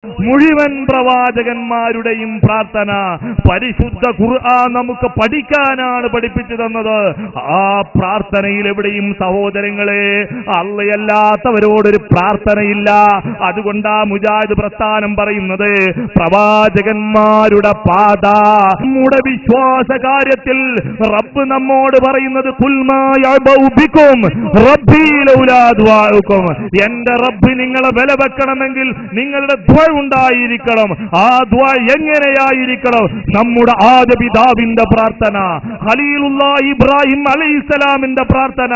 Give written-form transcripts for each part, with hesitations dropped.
മുഴുവൻ പ്രവാചകന്മാരുടെയും പ്രാർത്ഥന. പരിശുദ്ധ ഖുർആൻ നമുക്ക് പഠിക്കാനാണ് പഠിപ്പിച്ചു തന്നത്. ആ പ്രാർത്ഥനയിൽ എവിടെയും സഹോദരങ്ങളെ അള്ളയല്ലാത്തവരോടൊരു പ്രാർത്ഥനയില്ല. അതുകൊണ്ടാ മുജാഹിദ് പ്രസ്ഥാനം പറയുന്നത് പ്രവാചകന്മാരുടെ പാത. നമ്മുടെ വിശ്വാസ കാര്യത്തിൽ റബ്ബ് നമ്മോട് പറയുന്നത് എന്റെ റബ്ബ് നിങ്ങളെ വില വെക്കണമെങ്കിൽ നിങ്ങളുടെ ദ്വാ ഉണ്ടായിരിക്കണം. ആ ദ്വാ എങ്ങനെയായിരിക്കണം? നമ്മുടെ ആദ്യ പിതാവിന്റെ പ്രാർത്ഥന, ഖലീലുല്ലാഹി ഇബ്രാഹിം അലൈഹിസ്സലാമിന്റെ പ്രാർത്ഥന,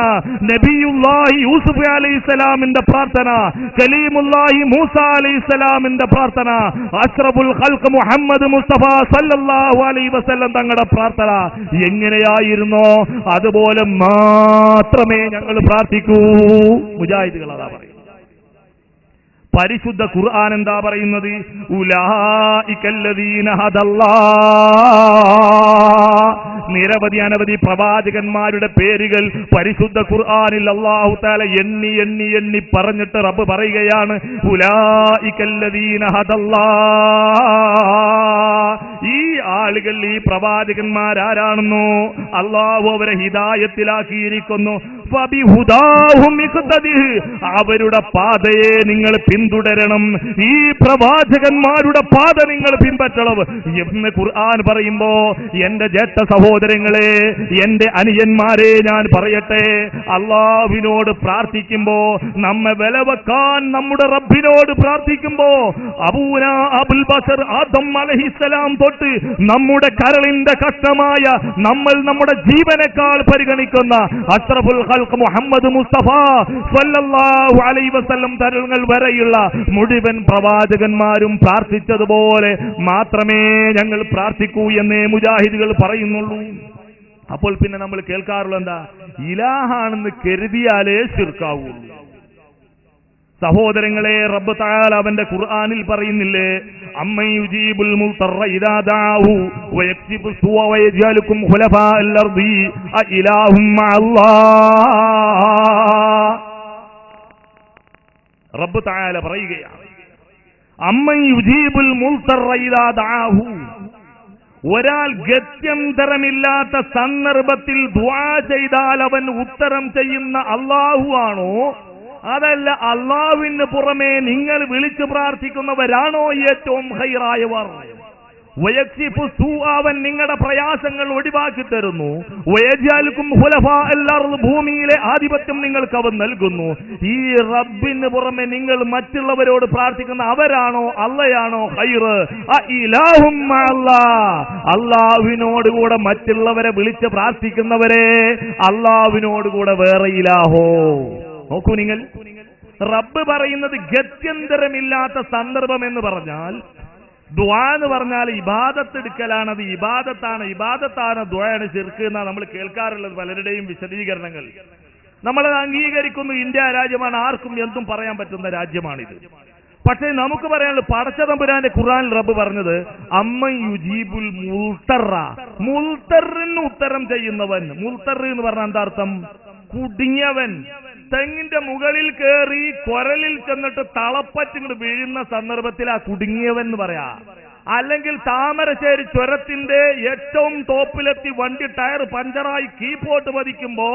നബിയുല്ലാഹി യൂസുഫ് അലൈഹിസ്സലാമിന്റെ പ്രാർത്ഥന, കലീമുല്ലാഹി മൂസ അലൈഹിസ്സലാമിന്റെ പ്രാർത്ഥന, അഷ്റഫുൽ ഖൽഖ് മുഹമ്മദ് മുസ്തഫ സല്ലല്ലാഹു അലൈഹി വസല്ലം തങ്ങളുടെ പ്രാർത്ഥന എങ്ങനെയായിരുന്നോ അതുപോലെ മാത്രമേ ഞങ്ങൾ പ്രാർത്ഥിക്കൂ. മുജാഹിദുകൾ അതാ പറയും. പരിശുദ്ധ ഖുർആൻ എന്താ പറയുന്നത്? ഉലൈകല്ലദീന ഹദല്ലാഹ്. നിരവധി അനവധി പ്രവാചകന്മാരുടെ പേരുകൾ പരിശുദ്ധ ഖുർആനിൽ അല്ലാഹു തആല എണ്ണി എണ്ണി എണ്ണി പറഞ്ഞിട്ട് റബ്ബ് പറയുകയാണ് ഉലൈകല്ലദീന ഹദല്ലാഹ്. ഈ ആളുകൾ, ഈ പ്രവാചകന്മാരാരാണെന്നോ അല്ലാഹു അവരെ ഹിദായത്തിലാക്കിയിരിക്കുന്നു. അവരുടെ പാതയെ നിങ്ങൾ പിന്തുടരണം. ഈ പ്രവാചകന്മാരുടെ പാത നിങ്ങൾ പിൻപറ്റണം എന്ന് ഖുർആൻ പറയുമ്പോ എന്റെ ജ്യേഷ്ഠ സഹോദരങ്ങളെ, എന്റെ അനുജന്മാരെ ഞാൻ പറയട്ടെ, അള്ളാഹുവിനോട് പ്രാർത്ഥിക്കുമ്പോ നമ്മെ വിലവെക്കാൻ നമ്മുടെ റബ്ബിനോട് പ്രാർത്ഥിക്കുമ്പോ അബൂന അബുൽ ബശർ ആദം അലൈഹിസ്സലാം തൊട്ട് നമ്മുടെ കരളിന്റെ കഷ്ടമായ നമ്മൾ നമ്മുടെ ജീവനേക്കാൾ പരിഗണിക്കുന്ന അഷ്റഫുൽ ഖൽഖ് മുഹമ്മദ് മുസ്തഫ സല്ലല്ലാഹു അലൈഹി വസല്ലം തരങ്ങൾ വരെയുള്ള മുഴുവൻ പ്രവാചകന്മാരും പ്രാർത്ഥിച്ചതുപോലെ മാത്രമേ ഞങ്ങൾ പ്രാർത്ഥിക്കൂ എന്നേ മുജാഹിദുകൾ പറയുന്നുള്ളൂ. അപ്പോൾ പിന്നെ നമ്മൾ കേൾക്കാറുള്ള എന്താ? ഇലാഹാണെന്ന് കരുതിയാലേ ശിർക്കാവുള്ളൂ. സഹോദരങ്ങളെ, റബ്ബ് തആല അവന്റെ ഖുർആനിൽ പറയുന്നില്ലേ, അമ്മൻ യുജീബുൽ മുൽതറ ഇദാ ദഅഹു വയക്സിബു സുവ വയജഅലുകും ഖുലഫാഅൽ അർദി അഇലാഹും മഅല്ലാഹ്. റബ്ബ് തആല പറയുകയാണ്, അമ്മൻ യുജീബുൽ മുൽതറ ഇദാ ദഅഹു. ഒരാൾ ഗത്യന്തരമില്ലാത്ത സന്ദർഭത്തിൽ ദുആ ചെയ്താൽ അവൻ ഉത്തരം ചെയ്യുന്ന അല്ലാഹു ആണോ, അതല്ല അല്ലാഹുവിന് പുറമെ നിങ്ങൾ വിളിച്ചു പ്രാർത്ഥിക്കുന്നവരാണോ ഏറ്റവും ഖൈറായവർ? വയക്സിഫു സൂഅ, അവൻ നിങ്ങളുടെ പ്രയാസങ്ങൾ ഒഴിവാക്കി തരുന്നു. വയജഅലുകും ഖുലഫാഅൽ അർദ്, ഭൂമിയിലെ ആധിപത്യം നിങ്ങൾക്ക് അവൻ നൽകുന്നു. ഈ റബ്ബിന് പുറമെ നിങ്ങൾ മറ്റുള്ളവരോട് പ്രാർത്ഥിക്കുന്ന അവരാണോ അള്ളയാണോ ഖൈർ? അഇലാഹും മഅല്ലാഹ്, അല്ലാഹുവിനോട് കൂടെ മറ്റുള്ളവരെ വിളിച്ച് പ്രാർത്ഥിക്കുന്നവരെ അല്ലാഹുവിനോട് കൂടെ വേറെ ഇലാഹോ? നോക്കൂ നിങ്ങൾ, റബ്ബ് പറയുന്നത് ഗത്യന്തരമില്ലാത്ത സന്ദർഭം എന്ന് പറഞ്ഞാൽ ദുആ എന്ന് പറഞ്ഞാൽ ഇബാദത്ത് എടുക്കലാണ്. അത് ഇബാദത്താണ് ദുആയാണ് ശിർക്ക് എന്നാണ് നമ്മൾ കേൾക്കാറുള്ളത് പലരുടെയും വിശദീകരണങ്ങൾ. നമ്മളത് അംഗീകരിക്കുന്നു. ഇന്ത്യ രാജ്യമാണ്, ആർക്കും എന്തും പറയാൻ പറ്റുന്ന രാജ്യമാണിത്. പക്ഷേ നമുക്ക് പറയാനുള്ളത്, പടച്ച തമ്പുരാന്റെ ഖുർആനിൽ റബ്ബ് പറഞ്ഞത് അമ്മൻ യുജീബുൽ മുൽതറ, മുൽതറിന് ഉത്തരം ചെയ്യുന്നവൻ. മുൽതർ എന്ന് പറഞ്ഞാൽ എന്താ അർത്ഥം? കുടുങ്ങിയവൻ. തെങ്ങിന്റെ മുകളിൽ കയറി കൊരലിൽ ചെന്നിട്ട് തളപ്പറ്റിങ്ങോട്ട് വീഴുന്ന സന്ദർഭത്തിൽ ആ കുടുങ്ങിയവൻ എന്ന് പറയാ. അല്ലെങ്കിൽ താമരശ്ശേരി ചുരത്തിന്റെ ഏറ്റവും ടോപ്പിലെത്തി വണ്ടി ടയർ പഞ്ചറായി കീപ്പോട്ട് പതിക്കുമ്പോ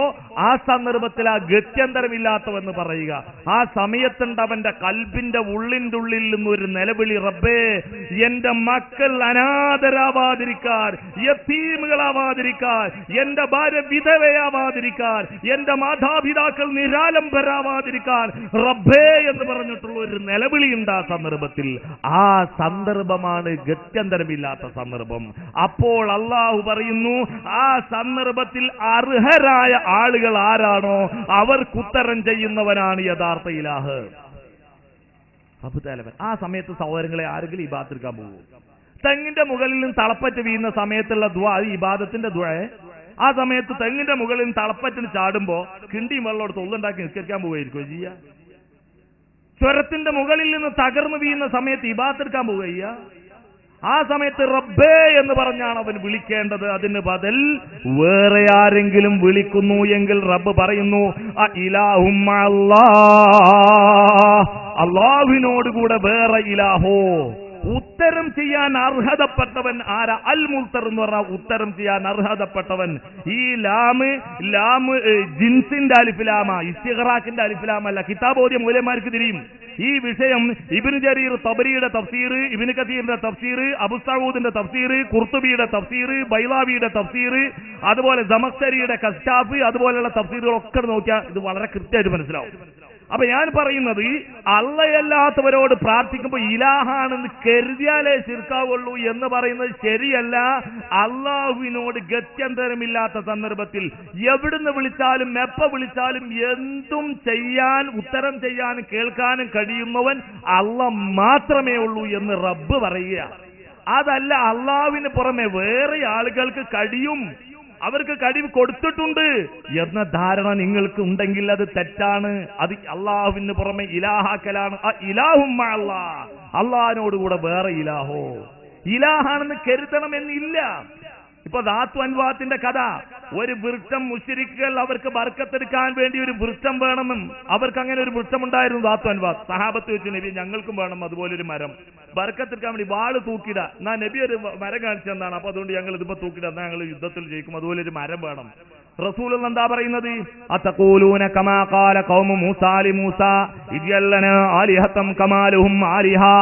ആ സന്ദർഭത്തിൽ ആ ഗത്യന്തരമില്ലാത്തവെന്ന് പറയുക. ആ സമയത്തുണ്ട് അവന്റെ കൽബിന്റെ ഉള്ളിന്റെ ഉള്ളിൽ നിന്നൊരു നിലവിളി, റബ്ബേ എന്റെ മക്കൾ അനാഥരാവാതിരിക്കാൻ, യതീമുകളാവാതിരിക്കാൻ, എന്റെ ഭാര്യ വിധവയാവാതിരിക്കാൻ, എന്റെ മാതാപിതാക്കൾ നിരാലംബരാവാതിരിക്കാൻ റബ്ബേ എന്ന് പറഞ്ഞിട്ടുള്ള ഒരു നിലവിളി ഉണ്ട് ആ സന്ദർഭത്തിൽ. ആ സന്ദർഭമാണ് ഗത്യന്തരമില്ലാത്ത സന്ദർഭം. അപ്പോൾ അല്ലാഹു പറയുന്നു, ആ സന്ദർഭത്തിൽ അർഹരായ ആളുകൾ ആരാണോ അവർക്കുത്തരം ചെയ്യുന്നവനാണ് യഥാർത്ഥ ഇലാഹ്. ആ സമയത്ത് സഹോദരങ്ങളെ ആരെങ്കിലും ഇബാദത്ത് എടുക്കാൻ പോകും? തെങ്ങിന്റെ മുകളിൽ നിന്ന് തളപ്പറ്റ് വീഴുന്ന സമയത്തുള്ള ദുആ ഇബാദത്തിന്റെ ദുആ. ആ സമയത്ത് തെങ്ങിന്റെ മുകളിൽ നിന്ന് തളപ്പറ്റിന് ചാടുമ്പോ കിണ്ടിയും വെള്ളോട് തൊള്ളുണ്ടാക്കി നിസ്കരിക്കാൻ പോവുകയായിരിക്കും ചെയ്യുക. ചുരത്തിന്റെ മുകളിൽ നിന്ന് തകർന്നു വീഴുന്ന സമയത്ത് ഇബാദത്ത് എടുക്കാൻ പോവുക. ആ സമയത്ത് റബ്ബേ എന്ന് പറഞ്ഞാണ് അവൻ വിളിക്കേണ്ടത്. അതിന് ബദൽ വേറെ ആരെങ്കിലും വിളിക്കുന്നു എങ്കിൽ റബ്ബ് പറയുന്നു ഇലാഹും അല്ലാഹുവിനോടുകൂടെ വേറെ ഇലാഹോ. ഉത്തരം ചെയ്യാൻ അർഹതപ്പെട്ടവൻ ആരാ? അൽ മുൽത്തർ എന്ന് പറഞ്ഞാൽ ഉത്തരം ചെയ്യാൻ അർഹതപ്പെട്ടവൻ. ഈ ലാമ് ജിൻസിന്റെ അലിഫിലാമ, ഇസ്തിഗ്റാഖിന്റെ അലിഫിലാമല്ല. കിതാബോധ്യ മൂലന്മാർക്ക് തിരിയും. ഈ വിഷയം ഇബ്നു ജരീർ തബരിയുടെ തഫ്സീർ, ഇബ്നു കസീറിന്റെ തഫ്സീർ, അബൂ സഊദിന്റെ തഫ്സീർ, ഖുർത്തുബിയുടെ തഫ്സീർ, ബൈളാവിയുടെ തഫ്സീർ, അതുപോലെ സമഖ്ശരിയുടെ കശ്ശാഫ്, അതുപോലെയുള്ള തഫ്സീറുകളൊക്കെ നോക്കിയാൽ ഇത് വളരെ കൃത്യമായിട്ട് മനസ്സിലാവും. അപ്പൊ ഞാൻ പറയുന്നത്, അള്ളയല്ലാത്തവരോട് പ്രാർത്ഥിക്കുമ്പോൾ ഇലാഹാണെന്ന് കരുതിയാലേ ശിർക്കാവുള്ളൂ എന്ന് പറയുന്നത് ശരിയല്ല. അള്ളാഹുവിനോട് ഗത്യന്തരമില്ലാത്ത സന്ദർഭത്തിൽ എവിടുന്ന് വിളിച്ചാലും എപ്പ വിളിച്ചാലും എന്തും ചെയ്യാൻ, ഉത്തരം ചെയ്യാനും കേൾക്കാനും കഴിയുന്നവൻ അള്ളാഹ് മാത്രമേ ഉള്ളൂ എന്ന് റബ്ബ് പറയുക. അതല്ല അള്ളാഹുവിന് പുറമെ വേറെ ആളുകൾക്ക് കഴിയും, അവർക്ക് കഴിവ് കൊടുത്തിട്ടുണ്ട് എന്ന ധാരണ നിങ്ങൾക്ക് ഉണ്ടെങ്കിൽ അത് തെറ്റാണ്. അത് അള്ളാഹുവിന് പുറമെ ഇലാഹാക്കലാണ്. ഇലാഹും അല്ലാഹ്, അള്ളാഹിനോടുകൂടെ വേറെ ഇലാഹോ. ഇലാഹാണെന്ന് കരുതണമെന്നില്ല. ഇപ്പൊ ദാത്തു അൻവാത്തിന്റെ കഥ, ഒരു വൃക്ഷം മുശ്രിക്കുകൾ അവർക്ക് ബർക്കത്തെടുക്കാൻ വേണ്ടി ഒരു വൃക്ഷം വേണമെന്നും, അവർക്ക് അങ്ങനെ ഒരു വൃക്ഷം ഉണ്ടായിരുന്നു ദാത്തു അൻവാത്ത്. സഹാബത്ത് വെച്ച് നബി ഞങ്ങൾക്കും വേണം അതുപോലൊരു മരം, ബർക്കത്തെടുക്കാൻ വേണ്ടി വാള് തൂക്കിട. എന്നാ നബി ഒരു മരം കാണിച്ചെന്നാണ്, അപ്പൊ അതുകൊണ്ട് ഞങ്ങൾ ഇതിപ്പോ തൂക്കിട, എന്നാ ഞങ്ങൾ യുദ്ധത്തിൽ ജയിക്കും, അതുപോലെ ഒരു മരം വേണം. റസൂൽ എന്താ പറയുന്നത്? അതഖൂലൂന കമാ ഖാല ഖൗമു മൂസാ ലി മൂസാ ഇജ്അൽനാ ആലിഹതം കമാലുഹും ആലിഹാ.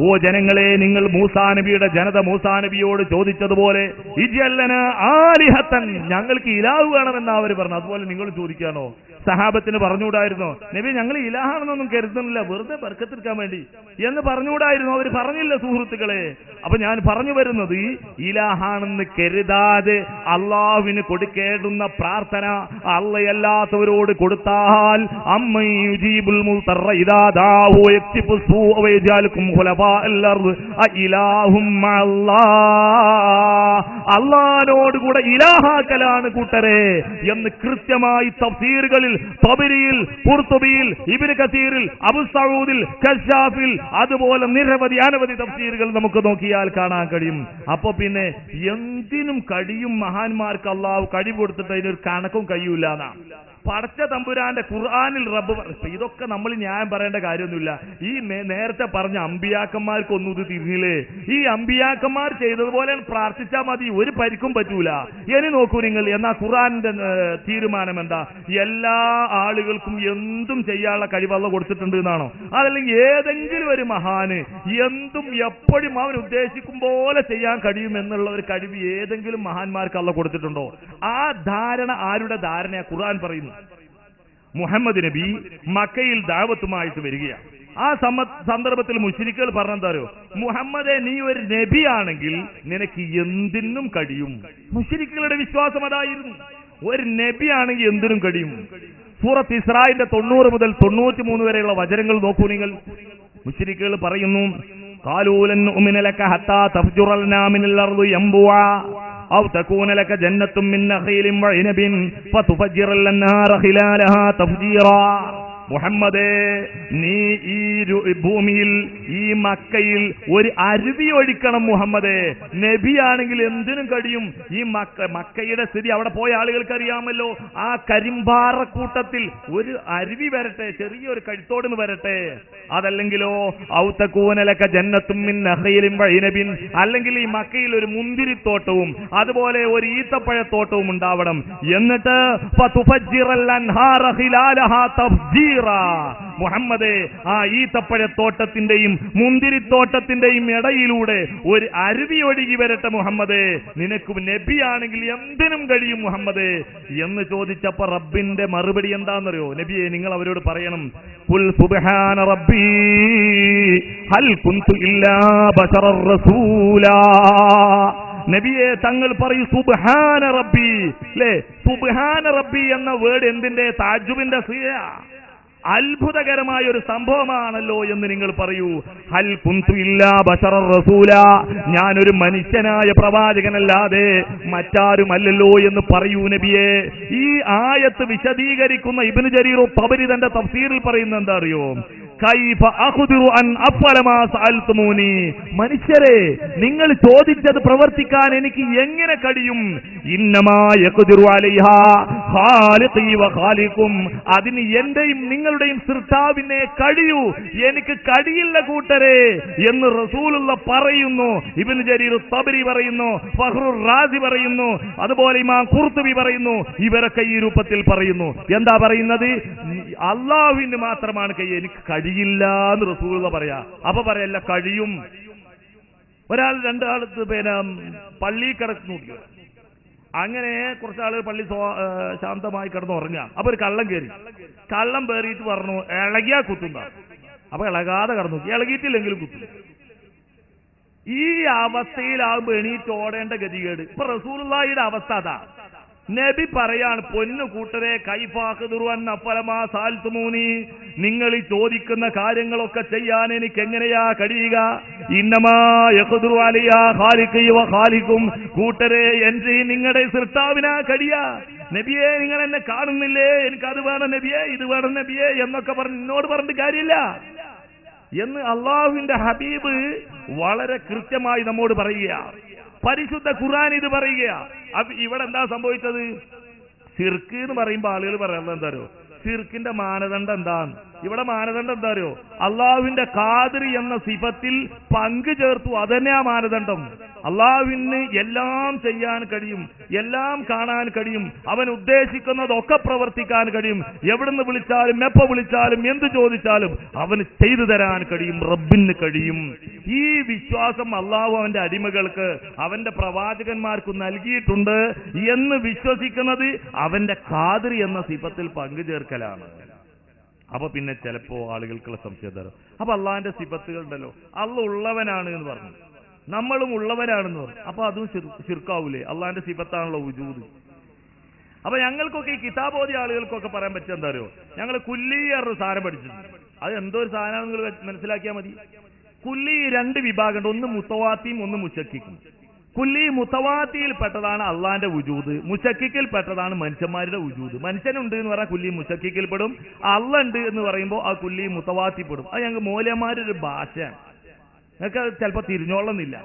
ഓ ജനങ്ങളെ, നിങ്ങൾ മൂസാ നബിയുടെ ജനത മൂസാ നബിയോട് ചോദിച്ചതുപോലെ ഇജ്അൽനാ ആലിഹതൻ, ഞങ്ങൾക്ക് ഇലാഹ് വേണമെന്ന് അവർ പറഞ്ഞു. അതുപോലെ നിങ്ങൾ ചോദിക്കാനോ? സഹാബത്തിന് പറഞ്ഞുകൂടായിരുന്നോ? നബി ഞങ്ങൾ ഇലാഹാണെന്നൊന്നും കരുതുന്നില്ല, വെറുതെ ബർക്കത്തെടുക്കാൻ വേണ്ടി എന്ന് പറഞ്ഞുകൂടായിരുന്നു? അവർ പറഞ്ഞില്ല സുഹൃത്തുക്കളെ. അപ്പൊ ഞാൻ പറഞ്ഞു വരുന്നത്, ഇലാഹാണെന്ന് കരുതാതെ അള്ളാഹുവിന് കൊടുക്കേണ്ടുന്ന പ്രാർത്ഥന അള്ളയല്ലാത്തവരോട് കൊടുത്താൽ അമ്മയുജീബുൽ മുൽത്തറ ഇദാ ദാഹു യക്തിഫു സൂഅ വയജാലുകും ഖുലഫാഅൽ അർദ് ഇലാഹും അല്ലാഹ്, അള്ളാഹിനോടുകൂടെ ഇലാഹാക്കലാണ് കൂട്ടരെ എന്ന് കൃത്യമായി തഫ്സീറുകളിൽ തബരിയിൽ, ഖുർതുബിയിൽ, ഇബ്നു കസീറിൽ, അബൂ സഊദിൽ, കശ്ശാഫിൽ, അതുപോലെ നിരവധി അനവധി തഫ്സീറുകൾ നമുക്ക് നോക്കിയാൽ കാണാൻ കഴിയും. അപ്പൊ പിന്നെ എന്തിനും കഴിയും മഹാന്മാർക്ക് അള്ളാഹു കഴിവ് കൊടുത്തിട്ട് അതിനൊരു കണക്കും കഴിയൂല എന്നാണ്. പടച്ച തമ്പുരാന്റെ ഖുർആനിൽ റബ്ബ്. ഇതൊക്കെ നമ്മൾ ന്യായം പറയേണ്ട കാര്യമൊന്നുമില്ല. ഈ നേരത്തെ പറഞ്ഞ അമ്പിയാക്കന്മാർക്കൊന്നും ഇത് തിരിഞ്ഞില്ലേ? ഈ അമ്പിയാക്കന്മാർ ചെയ്തതുപോലെ പ്രാർത്ഥിച്ചാൽ മതി, ഒരു പരിക്കും പറ്റൂല. ഇനി നോക്കൂ നിങ്ങൾ, എന്നാ ഖുർആനിന്റെ തീരുമാനം എന്താ? എല്ലാ ആളുകൾക്കും എന്തും ചെയ്യാനുള്ള കഴിവ് അള്ളാഹ് കൊടുത്തിട്ടുണ്ട് എന്നാണോ? അതല്ലെങ്കിൽ ഏതെങ്കിലും ഒരു മഹാന് എന്തും എപ്പോഴും അവൻ ഉദ്ദേശിക്കും പോലെ ചെയ്യാൻ കഴിയും എന്നുള്ള ഒരു കഴിവ് ഏതെങ്കിലും മഹാന്മാർക്ക് അള്ളാഹ് കൊടുത്തിട്ടുണ്ടോ? ആ ധാരണ ആരുടെ ധാരണയാ? ഖുർആൻ പറയുന്നു, മുഹമ്മദ് നബി മക്കയിൽ ദഅവത്തുമായിട്ട് വരികയാണ്. ആ സന്ദർഭത്തിൽ മുശ്രിക്കുകൾ പറഞ്ഞെന്താരോ, മുഹമ്മദെ നീ ഒരു നബിയാണെങ്കിൽ നിനക്ക് എന്തിനും കഴിയും. മുശ്രിക്കുകളുടെ വിശ്വാസം അതായിരുന്നു, ഒരു നബിയാണെങ്കിൽ എന്തിനും കഴിയും. സൂറത്ത് ഇസ്രായിന്റെ 90 മുതൽ 93 വരെയുള്ള വചനങ്ങൾ നോക്കൂ നിങ്ങൾ. മുശ്രിക്കുകൾ പറയുന്നു, ഖാലൂ ലൻ നുഅ്മിന ലക ഹത്താ തഫ്ജുറ ലനാ മിനൽ അർദി യംബുഅ ഔ തകൂന ലക ജന്നത്തും മിൻ നഖീലിൻ വഇനബിൻ ഫതുഫജ്ജിറ ലന്നാറ ഖിലാലഹാ തഫ്ജീറാ. മുഹമ്മദേ, നീ ഈ ഭൂമിയിൽ, ഈ മക്കയിൽ ഒരു അരുവി ഒഴിക്കണം. മുഹമ്മദേ, നബിയാണെങ്കിൽ എന്തിനും കഴിയും. ഈ മക്കയുടെ സ്ഥിതി അവിടെ പോയ ആളുകൾക്ക് അറിയാമല്ലോ. ആ കരിമ്പാറക്കൂട്ടത്തിൽ ഒരു അരുവി വരട്ടെ, ചെറിയൊരു കഴുത്തോടിന് വരട്ടെ. അതല്ലെങ്കിലോ ഔതകൂനലക ജന്നത്തും മിൻ നഖീലിൻ വഇനബിൻ, അല്ലെങ്കിൽ ഈ മക്കയിൽ ഒരു മുന്തിരിത്തോട്ടവും അതുപോലെ ഒരു ഈത്തപ്പഴത്തോട്ടവും ഉണ്ടാവണം. എന്നിട്ട് ഫതുഫജ്ജിറൽ അൻഹാറ ഖിലാലഹാ തഫ്ജീറ. മുഹമ്മദേ, ആ ഈത്തപ്പഴത്തോട്ടത്തിന്റെയും മുന്തിരിത്തോട്ടത്തിന്റെയും ഇടയിലൂടെ ഒരു അരുവി ഒഴുകി വരട്ടെ മുഹമ്മദേ, നിനക്ക് നബിയാണെങ്കിൽ എന്തിനും കഴിയും മുഹമ്മദേ എന്ന് ചോദിച്ചപ്പോ റബ്ബിന്റെ മറുപടി എന്താണെന്നറിയോ? നബിയെ, നിങ്ങൾ അവരോട് പറയണം, ഖുൽ സുബ്ഹാന റബ്ബി ഹൽ കുന്തു ഇല്ലാ ബശറർ റസൂലാ. നബിയെ, തങ്ങൾ പറയൂ സുബ്ഹാന റബ്ബി. അല്ലേ, സുബ്ഹാന റബ്ബി എന്ന വേർഡ് എന്തിന്റെ? താജ്ജുബിന്റെ സിയ, അത്ഭുതകരമായ ഒരു സംഭവമാണല്ലോ എന്ന് നിങ്ങൾ പറയൂ. ഹൽ കുന്തു ഇല്ലാ ബശറർ റസൂല, ഞാനൊരു മനുഷ്യനായ പ്രവാചകനല്ലാതെ മറ്റാരുമല്ലല്ലോ എന്ന് പറയൂ നബിയെ. ഈ ആയത്ത് വിശദീകരിക്കുന്ന ഇബ്നു ജരീർ തബരി തന്റെ തഫ്സീറിൽ പറയുന്നത് എന്താ അറിയോ? കൈഫ അഖ്ദിറു അൻ അഫ്അല മാ സഅൽതുമൂനി, മനുഷ്യരെ നിങ്ങൾ ചോദിച്ചത് പ്രവർത്തിക്കാൻ എനിക്ക് എങ്ങനെ കഴിയും? ഇന്നമാ യഖ്ദിറു അലൈഹാ ഖാലിഖി വ ഖാലിഖും, അതിന് എന്റെയും നിങ്ങളുടെയും സൃഷ്ടാവിനെ കഴിയൂ, എനിക്ക് കഴിയില്ല കൂട്ടരെ എന്ന് റസൂലുള്ള പറയുന്നു. ഇബ്നു ജരീർ തബരി പറയുന്നു, ഫഖ്റുർ റാസി പറയുന്നു, അതുപോലെ ഇമാം ഖുർത്തുബി പറയുന്നു. ഇവരൊക്കെ ഈ രൂപത്തിൽ പറയുന്നു. എന്താ പറയുന്നത്? അള്ളാഹുവിന് മാത്രമാണ് കൈ, എനിക്ക് കഴിയില്ല എന്ന് റസൂലുള്ള പറയാ. അപ്പൊ പറയല്ല, കഴിയും. ഒരാൾ രണ്ടാളത്ത് പള്ളി കിടക്കുന്നു. അങ്ങനെ കുറച്ചാളുകൾ പള്ളി ശാന്തമായി കിടന്ന് ഉറങ്ങാം. അപ്പൊ ഒരു കള്ളം കയറി. കള്ളം കയറിയിട്ട് പറഞ്ഞു ഇളകിയാ കുത്തുന്ന. അപ്പൊ ഇളകാതെ കടന്നു, ഇളകിയിട്ടില്ലെങ്കിലും കുത്തും. ഈ അവസ്ഥയിലാകുമ്പോ എണീറ്റ് ഓടേണ്ട ഗതികേട്. ഇപ്പൊ റസൂലുള്ളാഹിയുടെ അവസ്ഥ അതാ. നബി പറയാണ്, പൊന്നു കൂട്ടരെ കൈഫാഖുദുറുഅന്നഫലമാസാൽതുമൂനി, നിങ്ങൾ ഈ ചോദിക്കുന്ന കാര്യങ്ങളൊക്കെ ചെയ്യാൻ എനിക്ക് എങ്ങനെയാ കഴിയുക? ഇന്നമാ യഖ്ദിറു അലൈഹാ ഖാലിഖി വ ഖാലിഖും, കൂട്ടരെ എന്റെ നിങ്ങളുടെ സൃഷ്ടാവിനാ കഴിയാ. നബിയെ നിങ്ങൾ എന്നെ കാണുന്നില്ലേ, എനിക്ക് അത് വേണം നബിയെ, ഇത് വേണം നബിയെ എന്നൊക്കെ പറഞ്ഞ് എന്നോട് പറഞ്ഞിട്ട് കാര്യമില്ല എന്ന് അള്ളാഹുവിന്റെ ഹബീബ് വളരെ കൃത്യമായി നമ്മോട് പറയുക. പരിശുദ്ധ ഖുർആൻ ഇത് പറയുക. ഇവിടെ എന്താ സംഭവിച്ചത്? ശിർക്ക് എന്ന് പറയുമ്പോൾ ആളുകൾ പറയുന്നത് എന്താ അറിയോ? ശിർക്കിന്റെ മാനദണ്ഡം എന്താണ്? ഇവിടെ മാനദണ്ഡം എന്താ അറിയോ? അള്ളാഹുവിന്റെ ഖാദിർ എന്ന സിഫത്തിൽ പങ്കു ചേർത്തു, അതന്നെയാ മാനദണ്ഡം. അള്ളാഹുവിന് എല്ലാം ചെയ്യാൻ കഴിയും, എല്ലാം കാണാൻ കഴിയും, അവൻ ഉദ്ദേശിക്കുന്നതൊക്കെ പ്രവർത്തിക്കാൻ കഴിയും. എവിടുന്ന് വിളിച്ചാലും എപ്പോ വിളിച്ചാലും എന്ത് ചോദിച്ചാലും അവന് ചെയ്തു തരാൻ കഴിയും, റബ്ബിന് കഴിയും. ഈ വിശ്വാസം അള്ളാഹു അവന്റെ അടിമകൾക്ക്, അവന്റെ പ്രവാചകന്മാർക്ക് നൽകിയിട്ടുണ്ട് എന്ന് വിശ്വസിക്കുന്നത് അവന്റെ ഖാദിർ എന്ന സിഫത്തിൽ പങ്കു ചേർക്കലാണ്. അപ്പൊ പിന്നെ ചിലപ്പോ ആളുകൾക്കുള്ള സംശയം തരും, അപ്പൊ അള്ളാഹിന്റെ സിഫത്തുകൾ ഉണ്ടല്ലോ, അള്ള ഉള്ളവനാണ് എന്ന് പറഞ്ഞു, നമ്മളും ഉള്ളവരാണെന്ന് പറഞ്ഞു. അപ്പൊ അതും ശിർക്കാവൂലേ? അള്ളാഹിന്റെ സിഫത്താണല്ലോ വുജൂദ്. അപ്പൊ ഞങ്ങൾക്കൊക്കെ ഈ കിതാബ് ഓതിയ ആളുകൾക്കൊക്കെ പറയാൻ പറ്റുക എന്താ അറിയോ? ഞങ്ങൾ കുല്ലിയൊരു സാധനം പഠിച്ചിട്ടുണ്ട്. അത് എന്തോ ഒരു സാധനമാണെന്ന് നിങ്ങൾ മനസ്സിലാക്കിയാൽ മതി. കുല്ലി രണ്ട് വിഭാഗമുണ്ട്, ഒന്ന് മുത്തവാത്തിയും ഒന്ന് മുശക്കിക്കും. കുല്ലി മുത്തവാത്തിയിൽ പെട്ടതാണ് അള്ളാന്റെ വുജൂദ്, മുശക്കിക്കിൽ പെട്ടതാണ് മനുഷ്യന്മാരുടെ വുജൂദ്. മനുഷ്യനുണ്ട് എന്ന് പറഞ്ഞാൽ കുല്ലി മുശക്കിക്കിൽ പെടും, അള്ള ഉണ്ട് എന്ന് പറയുമ്പോൾ ആ കുല്ലി മുത്തവാത്തി പെടും. അത് ഞങ്ങൾക്ക് മൗലന്മാരുടെ ഒരു ഭാഷയാണ്, നിങ്ങൾക്ക് ചിലപ്പോൾ തിരിഞ്ഞോളുന്നില്ല.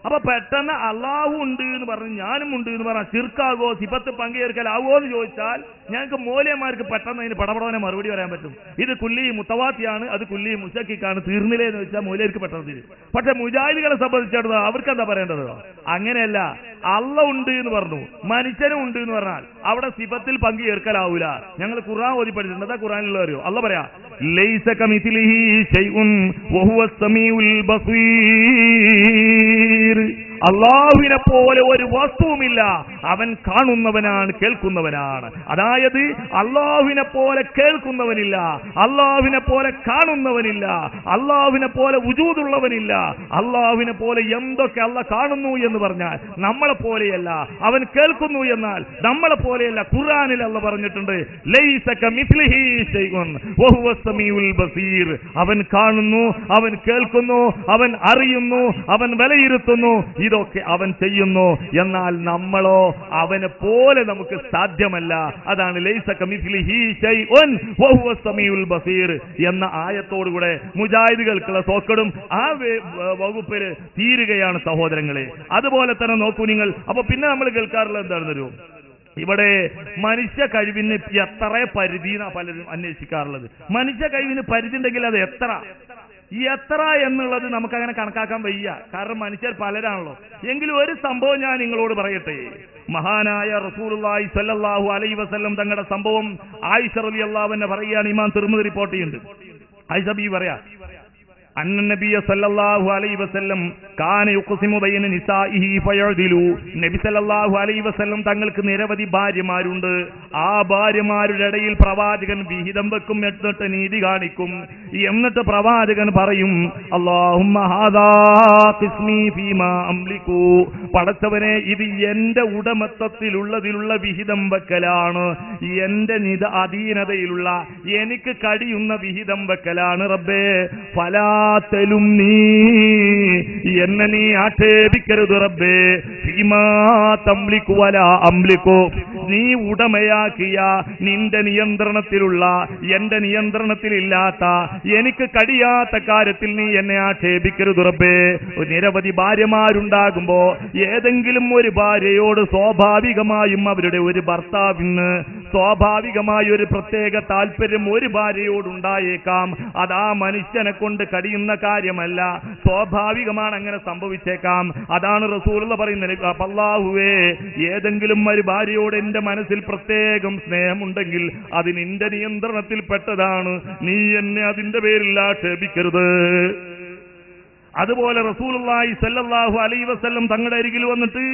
അപ്പൊ പെട്ടെന്ന് അള്ളാഹു ഉണ്ട് എന്ന് പറഞ്ഞ് ഞാനും ഉണ്ട് എന്ന് പറഞ്ഞാൽ ശിർക്കാകോ സിഫത്ത് പങ്കുചേർക്കലാവോ എന്ന് ചോദിച്ചാൽ ഞങ്ങൾക്ക് മൗലന്മാർക്ക് പെട്ടെന്ന് അതിന് പടപടവനെ മറുപടി പറയാൻ പറ്റും. ഇത് കുല്ലി മുത്തവാത്തിയാണ്, അത് കുല്ലി മുശക്കിക്കാണ്, തീർന്നില്ലേ എന്ന് വെച്ചാൽ മൗലർക്ക് പെട്ടെന്ന് തീരും. പക്ഷെ മുജാഹിദികളെ സംബന്ധിച്ചിടത്തോളം അവർക്ക് എന്താ പറയേണ്ടത്? അങ്ങനെയല്ല, അള്ള ഉണ്ട് എന്ന് പറഞ്ഞു, മനുഷ്യനും ഉണ്ട് എന്ന് പറഞ്ഞാൽ അവിടെ സിഫത്തിൽ പങ്കുചേർക്കലാവൂല. ഞങ്ങൾ ഖുർആൻ ഓതി പഠിച്ചിട്ടുണ്ട്. എന്താ ഖുർആനിലുള്ള അറിയോ? അള്ള പറയാ, ലൈസ കമിസ്ലിഹി ശൈഉൻ വഹുവസ് സമീഉൽ ബസീർ. അള്ളാഹുവിനെ പോലെ ഒരു വസ്തുവുമില്ല, അവൻ കാണുന്നവനാണ്, കേൾക്കുന്നവനാണ്. അതായത് അള്ളാഹുവിനെ പോലെ കേൾക്കുന്നവനില്ല, അള്ളാഹുവിനെ പോലെ കാണുന്നവനില്ല, അള്ളാഹുവിനെ പോലെ വുജൂദുള്ളവനില്ല. അള്ളാഹുവിനെ പോലെ എന്തൊക്കെ അള്ള കാണുന്നു എന്ന് പറഞ്ഞാൽ നമ്മളെ പോലെയല്ല, അവൻ കേൾക്കുന്നു എന്നാൽ നമ്മളെ പോലെയല്ല. ഖുർആനിൽ അള്ള പറഞ്ഞിട്ടുണ്ട്, ലൈസ കമിസ്ലിഹി ശൈഉൻ വഹുവസ് സമീഉൽ ബസീർ. അവൻ കാണുന്നു, അവൻ കേൾക്കുന്നു, അവൻ അറിയുന്നു, അവൻ വിലയിരുത്തുന്നു, ഇതൊക്കെ അവൻ ചെയ്യുന്നു. എന്നാൽ നമ്മളോ അവനെ പോലെ നമുക്ക് സാധ്യമല്ല. അതാണ് ലൈസ കമിസ്ലിഹി ശൈഉൻ വഹുവസ് സമീഉൽ ബസീർ എന്ന ആയത്തോടുകൂടെ മുജാഹിദുകൾക്കുള്ള സോക്കടും ആ വകുപ്പിൽ തീരുകയാണ് സഹോദരങ്ങളെ. അതുപോലെ തന്നെ നോക്കൂ നിങ്ങൾ. അപ്പൊ പിന്നെ നമ്മൾ കേൾക്കാറുള്ളത് എന്താണെന്നൊരു, ഇവിടെ മനുഷ്യ കഴിവിന് എത്ര പരിധിയാണ് പലരും അന്വേഷിക്കാറുള്ളത്. മനുഷ്യ കഴിവിന് പരിധി ഉണ്ടെങ്കിൽ അത് എത്ര എന്നുള്ളത് നമുക്കങ്ങനെ കണക്കാക്കാൻ വയ്യ. കാരണം മനുഷ്യർ പലരാണല്ലോ. എങ്കിലും ഒരു സംഭവം ഞാൻ നിങ്ങളോട് പറയട്ടെ. മഹാനായ റസൂലുള്ളാഹി സ്വല്ലല്ലാഹു അലൈഹി വസല്ലം തങ്ങളുടെ സംഭവം ആയിഷ റളിയല്ലാഹു അൻഹ പറയുകയാണ്. ഇമാം തിർമിദി റിപ്പോർട്ട് ചെയ്യുന്നുണ്ട്. ആയിഷ ബി പറയാ, അന്ന നബിയ സല്ലല്ലാഹു അലൈഹി വസല്ലം കാന യുഖ്സിമു ബൈന നിസാഇഹി ഫയഅദിലു. നബി സല്ലല്ലാഹു അലൈഹി വസല്ലം തങ്ങൾക്ക് നിരവധി ഭാര്യമാരുണ്ട്. ആ ഭാര്യമാരുടെ ഇടയിൽ പ്രവാചകൻ വിഹിതം വെക്കും, എന്നിട്ട് നീതി കാണിക്കും. എന്നിട്ട് പ്രവാചകൻ പറയും, അല്ലാഹുമ്മ ഹാദാ ഖിസ്മി ഫീമാ അംലികു. പടച്ചവനെ, ഇത് എന്റെ ഉടമത്വത്തിലുള്ളതിലുള്ള വിഹിതം വെക്കലാണ്, എന്റെ അധീനതയിലുള്ള എനിക്ക് കഴിയുന്ന വിഹിതം വെക്കലാണ്. റബ്ബേ ഫലാ നീ എന്നെ നീ ആക്ഷേപിക്കരുത് റബ്ബേ. ഫീമാ തംലികു വലാ അംലികു. നീ ഉടമയാക്കിയ, നിന്റെ നിയന്ത്രണത്തിലുള്ള, എന്റെ നിയന്ത്രണത്തിലില്ലാത്ത, എനിക്ക് കഴിയാത്ത കാര്യത്തിൽ നീ എന്നെ ആക്ഷേപിക്കരുത് റബ്ബേ. നിരവധി ഭാര്യമാരുണ്ടാകുമ്പോ ഏതെങ്കിലും ഒരു ഭാര്യയോട് സ്വാഭാവികമായും അവരുടെ ഒരു ഭർത്താവിന് സ്വാഭാവികമായ ഒരു പ്രത്യേക താല്പര്യം ഒരു ഭാര്യയോടുണ്ടായേക്കാം. അത് ആ മനുഷ്യനെ കൊണ്ട് കഴിയുന്ന കാര്യമല്ല, സ്വാഭാവികമാണ്, അങ്ങനെ സംഭവിച്ചേക്കാം. അതാണ് റസൂലുള്ള പറയുന്നത്, അല്ലാഹുവേ, ഏതെങ്കിലും ഒരു ഭാര്യയോട് എന്റെ മനസ്സിൽ പ്രത്യേകം സ്നേഹമുണ്ടെങ്കിൽ അത് നിന്റെ നിയന്ത്രണത്തിൽ പെട്ടതാണ്, നീ എന്നെ അതിന്റെ പേരിൽ ആക്ഷേപിക്കരുത്. അതുപോലെ റസൂലുള്ളാഹി സ്വല്ലല്ലാഹു അലൈഹി വസല്ലം തങ്ങളുടെ അരികിൽ വന്നിട്ട്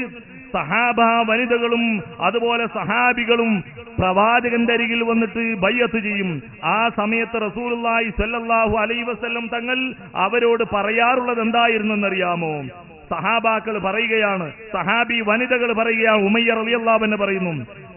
സഹാബ വനിതകളും അതുപോലെ സഹാബികളും പ്രവാചകന്റെ അരികിൽ വന്നിട്ട് ബൈഅത്ത് ചെയ്യും. ആ സമയത്ത് റസൂലുള്ളാഹി സ്വല്ലല്ലാഹു അലൈഹി വസല്ലം തങ്ങൾ അവരോട് പറയാറുള്ളത് എന്തായിരുന്നെന്നറിയാമോ? സഹാബാക്കൾ പറയുകയാണ്, സഹാബി വനിതകൾ പറയുകയാണ്, ഉമയ്യ റളിയല്ലാഹു അൻഹു പറയുന്നു,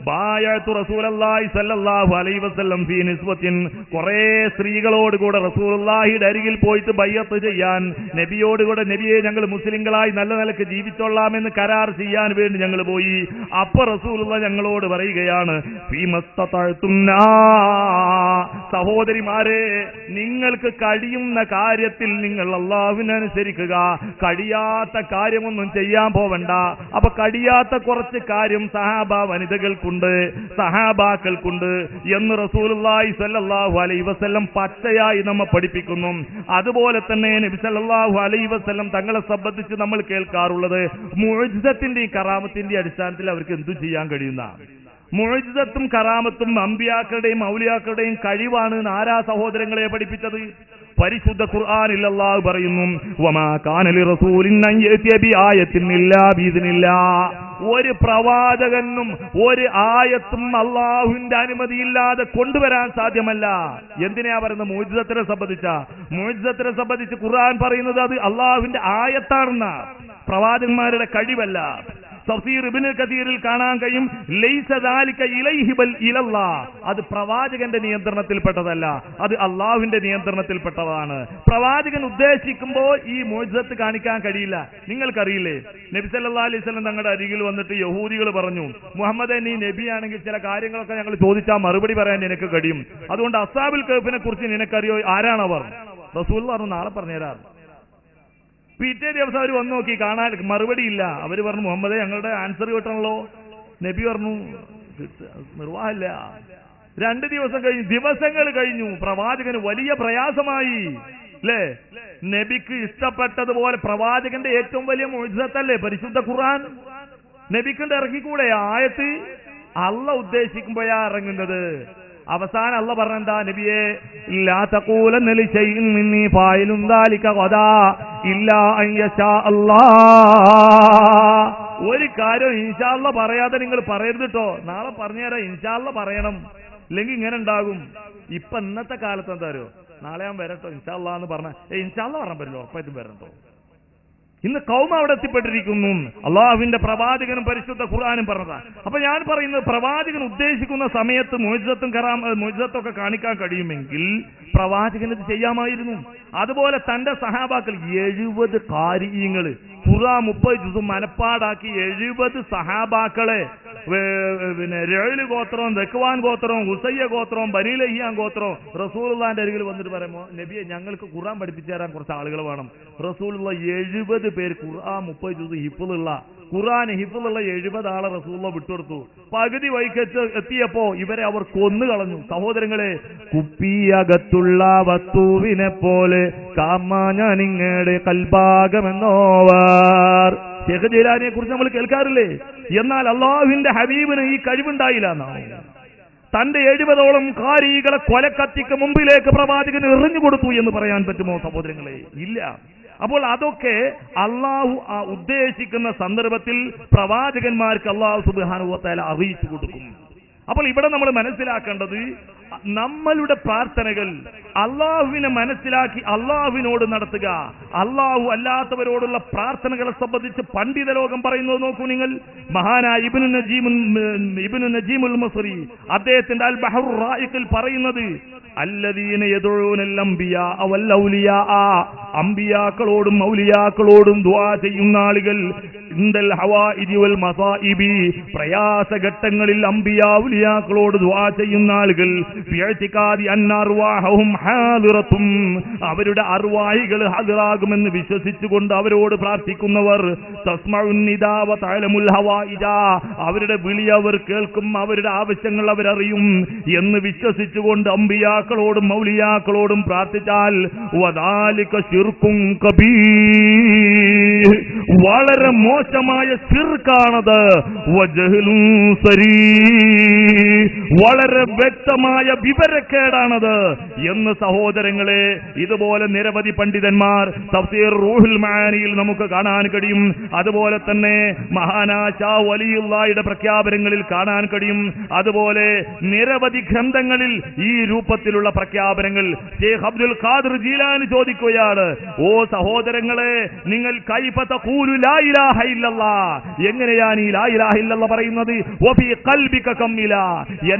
ബായഅതു റസൂലുള്ളാഹി സ്വല്ലല്ലാഹു അലൈഹി വസല്ലം ഫീ നിസ്വത്തിൻ, കുറേ സ്ത്രീകളോട് കൂടെ റസൂലുള്ളാഹിയുടെ അരികിൽ പോയിട്ട് ബൈഅത്ത് ചെയ്യാൻ, നബിയോട് കൂടെ, നബിയെ ഞങ്ങൾ മുസ്ലിങ്ങളായി നല്ല നിലക്ക് ജീവിച്ചോളാമെന്ന് കരാർ ചെയ്യാൻ വേണ്ടി ഞങ്ങൾ പോയി. അപ്പോൾ റസൂലുള്ള ഞങ്ങളോട് പറയുകയാണ്, ഫീമസ്തതഅതുന്നാ, സഹോദരിമാരെ, നിങ്ങൾക്ക് കഴിയുന്ന കാര്യത്തിൽ നിങ്ങൾ അല്ലാഹുവിനെ അനുസരിക്കുക, കഴിയാത്ത കാര്യമൊന്നും ചെയ്യാൻ പോവണ്ട. അപ്പൊ കഴിയാത്ത കുറച്ച് കാര്യം സഹാബ വനിതകൾക്കുണ്ട്, സഹാബാക്കൾക്കുണ്ട് എന്ന് റസൂലുള്ളാഹി സ്വല്ലല്ലാഹു അലൈഹി വസല്ലം പച്ചയായി നമ്മെ പഠിപ്പിക്കുന്നു. അതുപോലെ തന്നെ നബി സല്ലല്ലാഹു അലൈഹി വസല്ലം തങ്ങളെ സംബന്ധിച്ച് നമ്മൾ കേൾക്കാറുള്ളത് മുഅ്ജിസത്തിന്റെയും കറാമത്തിന്റെയും അടിസ്ഥാനത്തിൽ അവർക്ക് എന്തു ചെയ്യാൻ കഴിയുന്ന. മുഅ്ജിസത്തും കറാമത്തും അമ്പിയാക്കളുടെയും ഔലിയാക്കളുടെയും കഴിവാണ്. ആരാ സഹോദരങ്ങളെ പഠിപ്പിച്ചത്? പരിശുദ്ധ ഖുർആനിൽ അല്ലാഹു പറയുന്നു, വമാ കാന ലിറസൂലിൻ അൻ യഅതിയ ബിആയത്തിൻ ഇല്ലാ ബിഇദ്നില്ലാഹ്, ഒരു പ്രവാചകനും ഒരു ആയത്തും അല്ലാഹുവിന്റെ അനുമതിയില്ലാതെ കൊണ്ടുവരാൻ സാധ്യമല്ല. എന്തിനാ പറയുന്നത്? മുഅ്ജിസത്തിനെ സംബന്ധിച്ച. മുഅ്ജിസത്തിനെ സംബന്ധിച്ച് ഖുർആൻ പറയുന്നത് അത് അല്ലാഹുവിന്റെ ആയത്താണെന്ന, പ്രവാചകന്മാരുടെ കഴിവല്ല. തഫ്സീർ ഇബ്നു കതീറിൽ കാണാൻ കഴിയും, ലൈസ ദാലിക ഇലൈഹി ബൽ ഇലല്ലാഹ്, അത് പ്രവാചകന്റെ നിയന്ത്രണത്തിൽപ്പെട്ടതല്ല, അത് അല്ലാഹുവിന്റെ നിയന്ത്രണത്തിൽപ്പെട്ടതാണ്. പ്രവാചകൻ ഉദ്ദേശിക്കുമ്പോൾ ഈ മുഅ്ജിസത്ത് കാണിക്കാൻ കഴിയില്ല. നിങ്ങൾക്കറിയില്ലേ, നബി സല്ലല്ലാഹു അലൈഹി വസല്ലം തങ്ങളുടെ അരികിൽ വന്നിട്ട് യഹൂദികൾ പറഞ്ഞു, മുഹമ്മദേ, നീ നബിയാണെങ്കിൽ ചില കാര്യങ്ങളൊക്കെ ഞങ്ങൾ ചോദിച്ചാൽ മറുപടി പറയാൻ നിനക്ക് കഴിയും, അതുകൊണ്ട് അസ്ഹാബുൽ കഹ്ഫിനെ കുറിച്ച് നിനക്കറിയോ? ആരാണവർ? റസൂൽ പറഞ്ഞു, നാളെ പറഞ്ഞുതരാം. പിറ്റേ ദിവസം അവർ വന്നു നോക്കി, കാണാൻ മറുപടി ഇല്ല. അവർ പറഞ്ഞു, മുഹമ്മദേ, ഞങ്ങളുടെ ആൻസർ കിട്ടണല്ലോ. നബി പറഞ്ഞു, നിർവാഹമില്ല. 2 ദിവസം കഴിഞ്ഞു, ദിവസങ്ങൾ കഴിഞ്ഞു, പ്രവാചകന് വലിയ പ്രയാസമായി. അല്ലേ? നബിക്ക് ഇഷ്ടപ്പെട്ടതുപോലെ പ്രവാചകന്റെ ഏറ്റവും വലിയ മുഅ്ജിസത്തല്ലേ പരിശുദ്ധ ഖുർആൻ. നബിക്കിന്റെ ഇറക്കിക്കൂടെ ആയത്ത്? അള്ളാഹ് ഉദ്ദേശിക്കുമ്പോഴാ ഇറങ്ങുന്നത്. അവസാനം അള്ളാഹ് പറഞ്ഞെന്താ? നബിയെ, ലാ തഖൂലന്ന ലിശൈഇൻ മിന്നി ഫായിലുൻ ദാലിക ഗദാ ഇല്ലാ അൻ യശാ അല്ലാഹ്, ഒരു കാര്യം ഇൻഷാ അല്ലാഹ് പറയാതെ നിങ്ങൾ പറയരുത് കേട്ടോ. നാളെ പറഞ്ഞുതരാം, ഇൻഷാ അല്ലാഹ് പറയണം, ഇല്ലെങ്കിൽ ഇങ്ങനെ ഉണ്ടാകും. ഇപ്പൊ ഇന്നത്തെ കാലത്ത് എന്താ അറിയോ? നാളെ ഞാൻ വരട്ടോ ഇൻഷാ അല്ലാഹ് എന്ന് പറഞ്ഞ ഇൻഷാ അല്ലാഹ് പറയാൻ പറ്റില്ല, ഉറപ്പായിട്ടും വരട്ടോ. ഇന്ന് കൗമ അവിടെ എത്തിപ്പെട്ടിരിക്കുന്നു. അള്ളാഹുവിന്റെ പ്രവാചകനും പരിശുദ്ധ ഖുർആനും പറഞ്ഞതാണ്. അപ്പൊ ഞാൻ പറയുന്നത്, പ്രവാചകൻ ഉദ്ദേശിക്കുന്ന സമയത്ത് മുഅ്ജിസത്തൊക്കെ കാണിക്കാൻ കഴിയുമെങ്കിൽ പ്രവാചകൻ ഇത് ചെയ്യാമായിരുന്നു. അതുപോലെ തന്റെ സഹാബാക്കൾ 70 ഖാരിഈങ്ങൾ ഖുർആൻ 30 ജുസ് മനപ്പാടാക്കി 70 സഹാബാക്കളെ, പിന്നെ രഅല് ഗോത്രവും ദക്വാൻ ഗോത്രവും ഉസയ്യ ഗോത്രവും ബനീ ലഹിയാൻ ഗോത്രവും റസൂലുള്ളാഹിന്റെ അരികിൽ വന്നിട്ട് പറയുമോ, നബിയെ, ഞങ്ങൾക്ക് ഖുർആൻ പഠിപ്പിച്ചു തരാൻ കുറച്ച് ആളുകൾ വേണം. റസൂലുള്ള 70 പേര് ഖുർആൻ 30 ജുസ് ഹിഫ്ളുള്ള, ഖുർആൻ ഹിഫ്ളുള്ള 70 ആളെ റസൂലുള്ള വിട്ടുകൊടുത്തു. പകുതി വൈക്കത്ത് എത്തിയപ്പോ ഇവരെ അവർ കൊന്നു കളഞ്ഞു. സഹോദരങ്ങളെ, കുപ്പിയകത്തുള്ള വസ്തുവിനെ പോലെ കാമാഞ്ഞ നിങ്ങളുടെ കൽഭാഗമെന്നോവർ, ശൈഖ് ജീലാനിയെ കുറിച്ച് നമ്മൾ കേൾക്കാറില്ലേ? എന്നാൽ അള്ളാഹുവിന്റെ ഹബീബിന് ഈ കഴിവുണ്ടായില്ല എന്നാണ്. തന്റെ 70ഓളം ഖാരികളെ കൊലക്കത്തിക്ക് മുമ്പിലേക്ക് പ്രവാചകന് എറിഞ്ഞു കൊടുത്തു എന്ന് പറയാൻ പറ്റുമോ സഹോദരങ്ങളെ? ഇല്ല. അപ്പോൾ അതൊക്കെ അള്ളാഹു ഉദ്ദേശിക്കുന്ന സന്ദർഭത്തിൽ പ്രവാചകന്മാർക്ക് അള്ളാഹു സുബ്ഹാനഹു വ തആല അറിയിച്ചു കൊടുക്കും. അപ്പോൾ ഇവിടെ നമ്മൾ മനസ്സിലാക്കേണ്ടത്, നമ്മളുടെ പ്രാർത്ഥനകൾ അള്ളാഹുവിനെ മനസ്സിലാക്കി അള്ളാഹുവിനോട് നടത്തുക. അള്ളാഹു അല്ലാത്തവരോടുള്ള പ്രാർത്ഥനകളെ സംബന്ധിച്ച് പണ്ഡിത ലോകം പറയുന്നത് നോക്കൂ നിങ്ങൾ. മഹാനായ ഇബ്നു നജീമുൽ മസ്രി അദ്ദേഹത്തിന്റെ അൽ ബഹ്റുർ റായിഖിൽ പറയുന്നത്, അല്ലദീന യദഊനൽ അംബിയാ വൽ ഔലിയാ, അംബിയാക്കളോടും ഔലിയാക്കളോടും ദുആ ചെയ്യുന്ന ആളുകൾ ഇൻദൽ ഹവാഇജി വൽ മസാഇബി, പ്രയാസഘട്ടങ്ങളിൽ അംബിയാ ഔലിയാക്കളോട് ദുആ ചെയ്യുന്ന ആളുകൾ ഫിഅതികാദി അന്ന അർവാഹും ഹാദിറത്തും, അവരുടെ അർവാഹികൾ ഹാദിറാകുമെന്ന് വിശ്വസിച്ചുകൊണ്ട് അവരോട് പ്രാർത്ഥിക്കുന്നവർ തസ്മഉൻ നിദാ വ തഅലമുൽ ഹവായിജ, അവരുടെ വിളി അവർ കേൾക്കും, അവരുടെ ആവശ്യങ്ങൾ അവരറിയും എന്ന് വിശ്വസിച്ചുകൊണ്ട് അംബിയാക്കളോടും ഔലിയാക്കളോടും പ്രാർത്ഥിച്ചാൽ വദാലിക ശിർകുൻ കബീർ, വളരെ മോശമായ ശിർക്കാണത്. വജഹ്ലുൻ സരീ, വളരെ വ്യക്തമായ വിവരക്കേടാണത് എന്ന് സഹോദരങ്ങളെ ഇതുപോലെ നിരവധി പണ്ഡിതന്മാർ തഫ്സീർ റൂഹുൽ മആനിയിൽ നമുക്ക് കാണാൻ കഴിയും. അതുപോലെ തന്നെ മഹാനായ ഷാ വലിയുള്ളാഹിയുടെ പ്രഖ്യാപനങ്ങളിൽ കാണാൻ കഴിയും. അതുപോലെ നിരവധി ഗ്രന്ഥങ്ങളിൽ ഈ രൂപത്തിലുള്ള പ്രഖ്യാപനങ്ങൾ. ശൈഖ് അബ്ദുൽ ഖാദിർ ജീലാനി ചോദിക്കുകയാണ്, ഓ സഹോദരങ്ങളെ, നിങ്ങൾ കൈഫ തഖൂലു ലാ ഇലാഹ ഇല്ലല്ലാഹ്, എങ്ങനെയാണ് ഈ ലാ ഇലാഹ ഇല്ലല്ലാഹ് പറയുന്നത്? വഫീ ഖൽബിക കം ഇലാഹ്,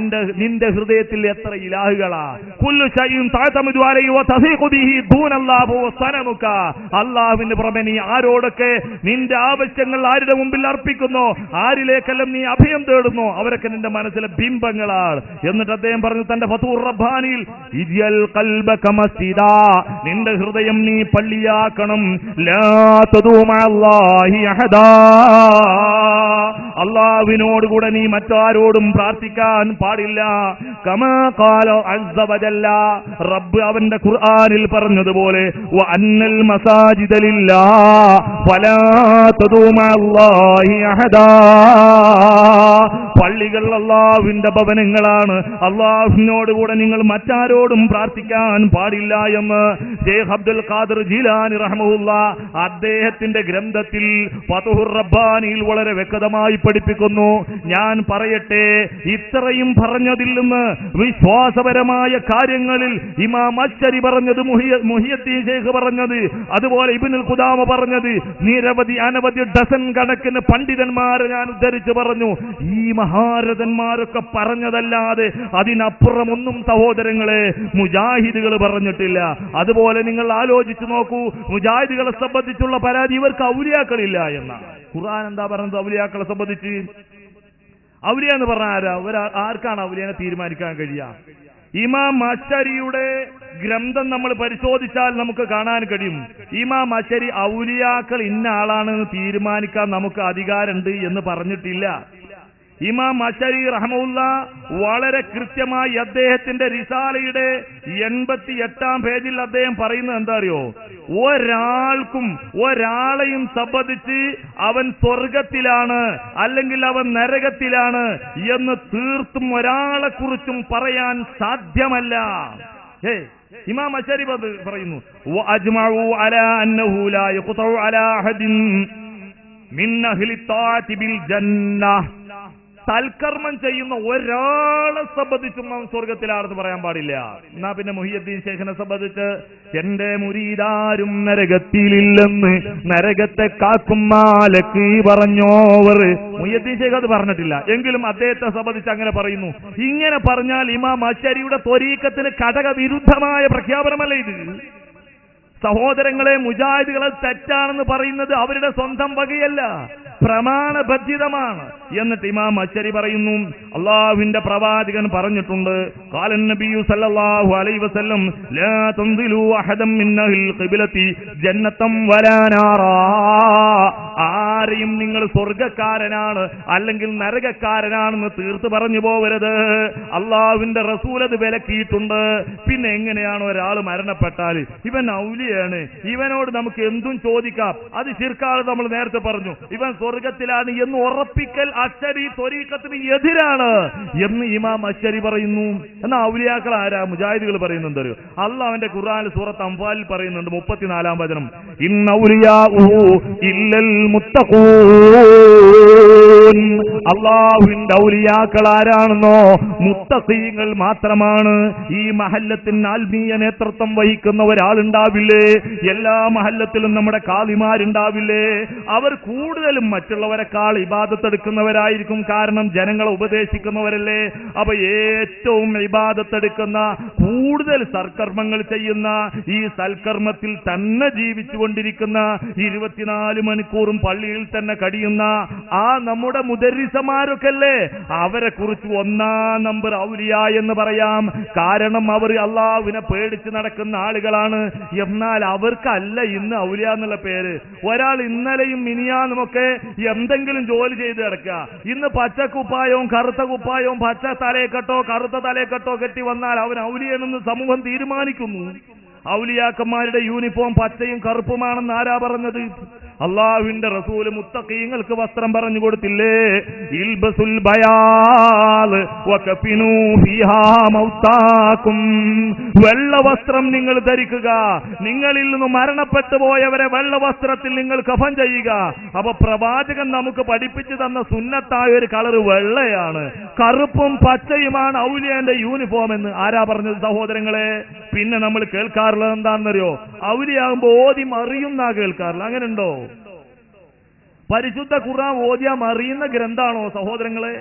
നിന്റെ ഹൃദയത്തിൽ എത്ര ഇലാഹുകളാ? കുല്ലു ശൈഇൻ തഅതമിദു അലൈഹി വ തസീഖു ബിഹി ദൂനല്ലാഹു വസനമുക, അല്ലാഹുവിന്റെ പുറമെ നീ ആരോടൊക്കെ നിന്റെ ആവശ്യങ്ങൾ ആരുടെ മുമ്പിൽ അർപ്പിക്കുന്നു, ആരിലേക്കെല്ലാം നീ അഭയം തേടുന്നു, അവരൊക്കെ നിന്റെ മനസ്സിലെ ബിംബങ്ങളാണ്. എന്നിട്ട് അദ്ദേഹം പറഞ്ഞു തന്റെ ഫതൂർ റബ്ബാനിയിൽ, ഇജ്അൽ ഖൽബക മസ്ജിദാ, നിന്റെ ഹൃദയം നീ പള്ളിയാക്കണം. ലാ തദൂ മഅല്ലാഹി അഹദാ, അല്ലാഹുവിനോട് കൂടെ നീ മറ്റാരോടും പ്രാർത്ഥിക്കാൻ പാടില്ല. കമാ ഖാല അസ്സ വജല്ല, റബ്ബ് അവന്റെ ഖുർആനിൽ പറഞ്ഞതുപോലെ വ അന്നൽ മസാജിദ ലില്ലാഹ് ഫലാ തദൂ മഅല്ലാഹി അഹദാ, പള്ളികൾ അല്ലാഹുവിന്റെ ഭവനങ്ങളാണ്, അല്ലാഹുവിനോട് കൂടെ നിങ്ങൾ മറ്റാരോടും പ്രാർത്ഥിക്കാൻ പാടില്ല എന്ന് ശൈഖ് അബ്ദുൽ ഖാദിർ ജീലാനി റഹ്മഹുല്ലാഹ് അദ്ദേഹത്തിന്റെ ഗ്രന്ഥത്തിൽ ഫതുഹുർ റബ്ബാനിയിൽ വളരെ വ്യക്തമായി പഠിപ്പിക്കുന്നു. ഞാൻ പറയട്ടെ, ഇത്രയും പറഞ്ഞതിൽ നിന്ന് വിശ്വാസപരമായ കാര്യങ്ങളിൽ ഇമാം അശ്ശരി പറഞ്ഞത്, മുഹിയദ്ദീൻ ശൈഖ് പറഞ്ഞത്, അതുപോലെ ഇബ്നുൽ ഖുദാമ പറഞ്ഞത്, നിരവധി അനവധി ഡസൻ കണക്കിന് പണ്ഡിതന്മാരെ ഞാൻ ഉദ്ധരിച്ചു പറഞ്ഞു. ഈ മഹാരഥന്മാരൊക്കെ പറഞ്ഞതല്ലാതെ അതിനപ്പുറം ഒന്നും സഹോദരങ്ങളെ മുജാഹിദുകൾ പറഞ്ഞിട്ടില്ല. അതുപോലെ നിങ്ങൾ ആലോചിച്ചു നോക്കൂ, മുജാഹിദുകളെ സംബന്ധിച്ചുള്ള പരാതി ഇവർക്ക് ഔലിയാക്കളില്ല എന്നാണ്. ഖുർആൻ എന്താ പറഞ്ഞത് ഔലിയാക്കളെ സംബന്ധിച്ച്? ഔലിയ എന്ന് പറഞ്ഞാൽ ആർക്കാണ് ഔലിയനെ തീരുമാനിക്കാൻ കഴിയുക? ഇമാം അശ്ശരിയുടെ ഗ്രന്ഥം നമ്മൾ പരിശോധിച്ചാൽ നമുക്ക് കാണാൻ കഴിയും. ഇമാം അശ്ശരി ഔലിയാക്കൾ ഇന്ന ആളാണെന്ന് തീരുമാനിക്കാൻ നമുക്ക് അധികാരമുണ്ട് എന്ന് പറഞ്ഞിട്ടില്ല. ഇമാം അശ്ശരി റഹ്മത്തുള്ളാഹി വളരെ കൃത്യമായി അദ്ദേഹത്തിന്റെ റിസാലയുടെ 88-ാം പേജിൽ അദ്ദേഹം പറയുന്നത് എന്താ അറിയോ? ഒരാളെയും സംബന്ധിച്ച് അവൻ സ്വർഗത്തിലാണ് അല്ലെങ്കിൽ അവൻ നരകത്തിലാണ് എന്ന് തീർത്തും ഒരാളെ കുറിച്ചും പറയാൻ സാധ്യമല്ല. ഇമാം അശ്ശരി പറയുന്നു, വഅജ്മഉ അലാ അന്നഹു ലാ യഖ്തഉ അലാ അഹദിൻ മിൻ അഹ്ലി ത്വാഅതി ബിൽ ജന്നah, സൽക്കർമ്മം ചെയ്യുന്ന ഒരാളെ സംബന്ധിച്ചും അവൻ സ്വർഗത്തിലാണെന്ന് പറയാൻ പാടില്ല. എന്നാ പിന്നെ മുഹിയദ്ദീൻ ശൈഖിനെ സംബന്ധിച്ച്, എന്റെ മുരീദാരും നരകത്തിലില്ലെന്ന് നരകത്തെ കാക്കും മാലക്ക് പറഞ്ഞോവർ, മുഹിയദ്ദീൻ ശൈഖ് അത് പറഞ്ഞിട്ടില്ല, എങ്കിലും അദ്ദേഹത്തെ സംബന്ധിച്ച് അങ്ങനെ പറയുന്നു. ഇങ്ങനെ പറഞ്ഞാൽ ഇമാം അശ്ശരിയുടെ ത്വരീഖത്തിന് ഘടകവിരുദ്ധമായ പ്രഖ്യാപനമല്ല ഇത്. സഹോദരങ്ങളെ, മുജാഹിദുകളെ തെറ്റാണെന്ന് പറയുന്നത് അവരുടെ സ്വന്തം വകയല്ല, പ്രമാണബദ്ധിതമാണ്. എന്നിട്ട് ഇമാം അശ്ശരി പറയുന്നു, അല്ലാഹുവിന്റെ പ്രവാചകൻ പറഞ്ഞിട്ടുണ്ട്, ഖാലൻ നബിയു സല്ലല്ലാഹു അലൈഹി വസല്ലം ലാ തൻസിലു അഹദൻ മിൻ അഹ്ലിൽ ഖിബ്ലതി ജന്നതൻ വലാ നാറാ, ആരെയും നിങ്ങൾ സ്വർഗ്ഗക്കാരനാണ് അല്ലെങ്കിൽ നരകക്കാരനാണെന്ന് തീർത്ത് പറഞ്ഞു പോവരുത്. അല്ലാഹുവിന്റെ റസൂൽ അത് വിലക്കിയിട്ടുണ്ട്. പിന്നെ എങ്ങനെയാണ് ഒരാൾ മരണപ്പെട്ടാൽ ഇവൻ ഔലിയാണ്, ഇവനോട് നമുക്ക് എന്തും ചോദിക്കാം, അത് ശിർക്കാണ് നമ്മൾ നേരത്തെ പറഞ്ഞു, ഇവൻ സ്വർഗത്തിലാണ് എന്ന് ഉറപ്പിക്കൽ അശ്ശരി ത്വരീഖത്തിന് എതിരാണ് എന്ന് ഇമാം അശ്ശരി പറയുന്നു. എന്നാൽ ഔലിയാക്കൾ ആരാ? മുജാഹിദുകൾ പറയുന്നുണ്ട്. അല്ലാഹ് അവന്റെ ഖുർആനിൽ സൂറത്ത് അംഫാലിൽ പറയുന്നുണ്ട്, 34-ാം വചനം, ഇന്ന ഔലിയാഉ ഇല്ലൽ മുത്തഖൂൻ, അല്ലാഹുവിന്റെ ഔലിയാക്കൾ ആരാണെന്നോ മുത്തഖീങ്ങൾ മാത്രമാണ്. ഈ മഹല്ലത്തിന് ആത്മീയ നേതൃത്വം വഹിക്കുന്ന ഒരാളുണ്ടാവില്ലേ? എല്ലാ മഹല്ലത്തിലും നമ്മുടെ കാളിമാരുണ്ടാവില്ലേ? അവർ കൂടുതലും മറ്റുള്ളവരെക്കാൾ ഇബാദത്തെടുക്കുന്നവരായിരിക്കും. കാരണം ജനങ്ങളെ ഉപദേശിക്കുന്നവരല്ലേ. അപ്പൊ ഏറ്റവും ഇബാദത്തെടുക്കുന്ന കൂടുതൽ സൽക്കർമ്മങ്ങൾ ചെയ്യുന്ന, ഈ സൽക്കർമ്മത്തിൽ തന്നെ ജീവിച്ചുകൊണ്ടിരിക്കുന്ന, 24 മണിക്കൂറും പള്ളിയിൽ തന്നെ കഴിയുന്ന ആ നമ്മുടെ മുദരിസമാരൊക്കെ അല്ലേ, അവരെ കുറിച്ച് 1-ാം നമ്പർ ഔലിയ എന്ന് പറയാം. കാരണം അവർ അള്ളാഹുവിനെ പേടിച്ച് നടക്കുന്ന ആളുകളാണ്. എന്നാൽ അവർക്കല്ല ഇന്ന് ഔലിയ എന്നുള്ള പേര്. ഒരാൾ ഇന്നലെയും മിനിയാന്നുമൊക്കെ എന്തെങ്കിലും ജോലി ചെയ്ത് കിടക്കുക, ഇന്ന് പച്ച കുപ്പായവും കറുത്ത കുപ്പായവും പച്ച തലയെക്കെട്ടോ കറുത്ത തലയെക്കെട്ടോ കെട്ടി വന്നാൽ അവൻ ഔലിയാണെന്ന് സമൂഹം തീരുമാനിക്കുന്നു. ഔലിയാക്കന്മാരുടെ യൂണിഫോം പച്ചയും കറുപ്പുമാണെന്ന് ആരാ പറഞ്ഞത്? അള്ളാഹുവിന്റെ റസൂല് മുത്തഖീങ്ങൾക്ക് വസ്ത്രം പറഞ്ഞു കൊടുത്തില്ലേ? ഇൽബസുൽ ബയാൽ വകഫിനൂ ഫീഹാ മൗതാകും. വെള്ള വസ്ത്രം നിങ്ങൾ ധരിക്കുക, നിങ്ങളിൽ നിന്ന് മരണപ്പെട്ടു പോയവരെ വെള്ള വസ്ത്രത്തിൽ നിങ്ങൾ കഫൻ ചെയ്യുക. അപ്പൊ പ്രവാചകൻ നമുക്ക് പഠിപ്പിച്ചു തന്ന സുന്നത്തായ ഒരു കളർ വെള്ളയാണ്. കറുപ്പും പച്ചയുമാണ് ഔലിയാന്റെ യൂണിഫോം എന്ന് ആരാ പറഞ്ഞത് സഹോദരങ്ങളെ? പിന്നെ നമ്മൾ കേൾക്കാറുള്ളത് എന്താണെന്നറിയോ? ഔലിയാകുമ്പോ ഓതി മറിയുന്നാ കേൾക്കാറില്ല. അങ്ങനെ ഉണ്ടോ? പരിശുദ്ധ ഖുർആൻ ഓതിയാ മറിയുന്ന ഗ്രന്ഥാണോ സഹോദരങ്ങളെ?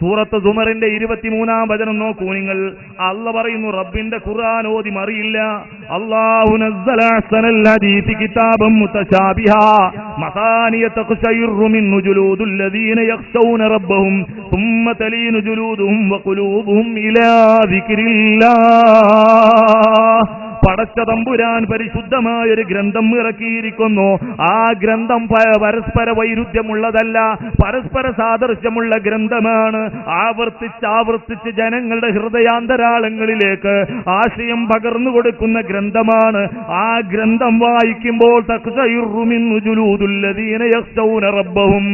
സൂറത്ത് സുമറിന്റെ 23-ാം വചനം നോക്കൂ നിങ്ങൾ. അല്ലാഹ് പറയുന്നു, റബ്ബിന്റെ ഖുർആൻ ഓതി മറിയില്ല. അല്ലാഹു നസ്സല അഹ്സനൽ ഹദീസി കിതാബൻ മുതശാബിഹാ മസാനിയ തഖ്ശയിറു മിൻഹു ജുലൂദുൽ ലദീന യഖ്ശൗന റബ്ബഹും സുമ്മ തലീനു ജുലൂദുഹും വഖുലൂബുഹും ഇലാ ദിക്രില്ലാഹ്. പടച്ച തമ്പുരാൻ പരിശുദ്ധമായൊരു ഗ്രന്ഥം ഇറക്കിയിരിക്കുന്നു. ആ ഗ്രന്ഥം പരസ്പര വൈരുദ്ധ്യമുള്ളതല്ല, പരസ്പര സാദൃശ്യമുള്ള ഗ്രന്ഥമാണ്. ആവർത്തിച്ച് ജനങ്ങളുടെ ഹൃദയാന്തരാളങ്ങളിലേക്ക് ആശയം പകർന്നു കൊടുക്കുന്ന ഗ്രന്ഥമാണ്. ആ ഗ്രന്ഥം വായിക്കുമ്പോൾ തഖ്ശയിറു മിൻഹു ജുലൂദുൽ ലദീന യഖ്ശൗന റബ്ബഹും,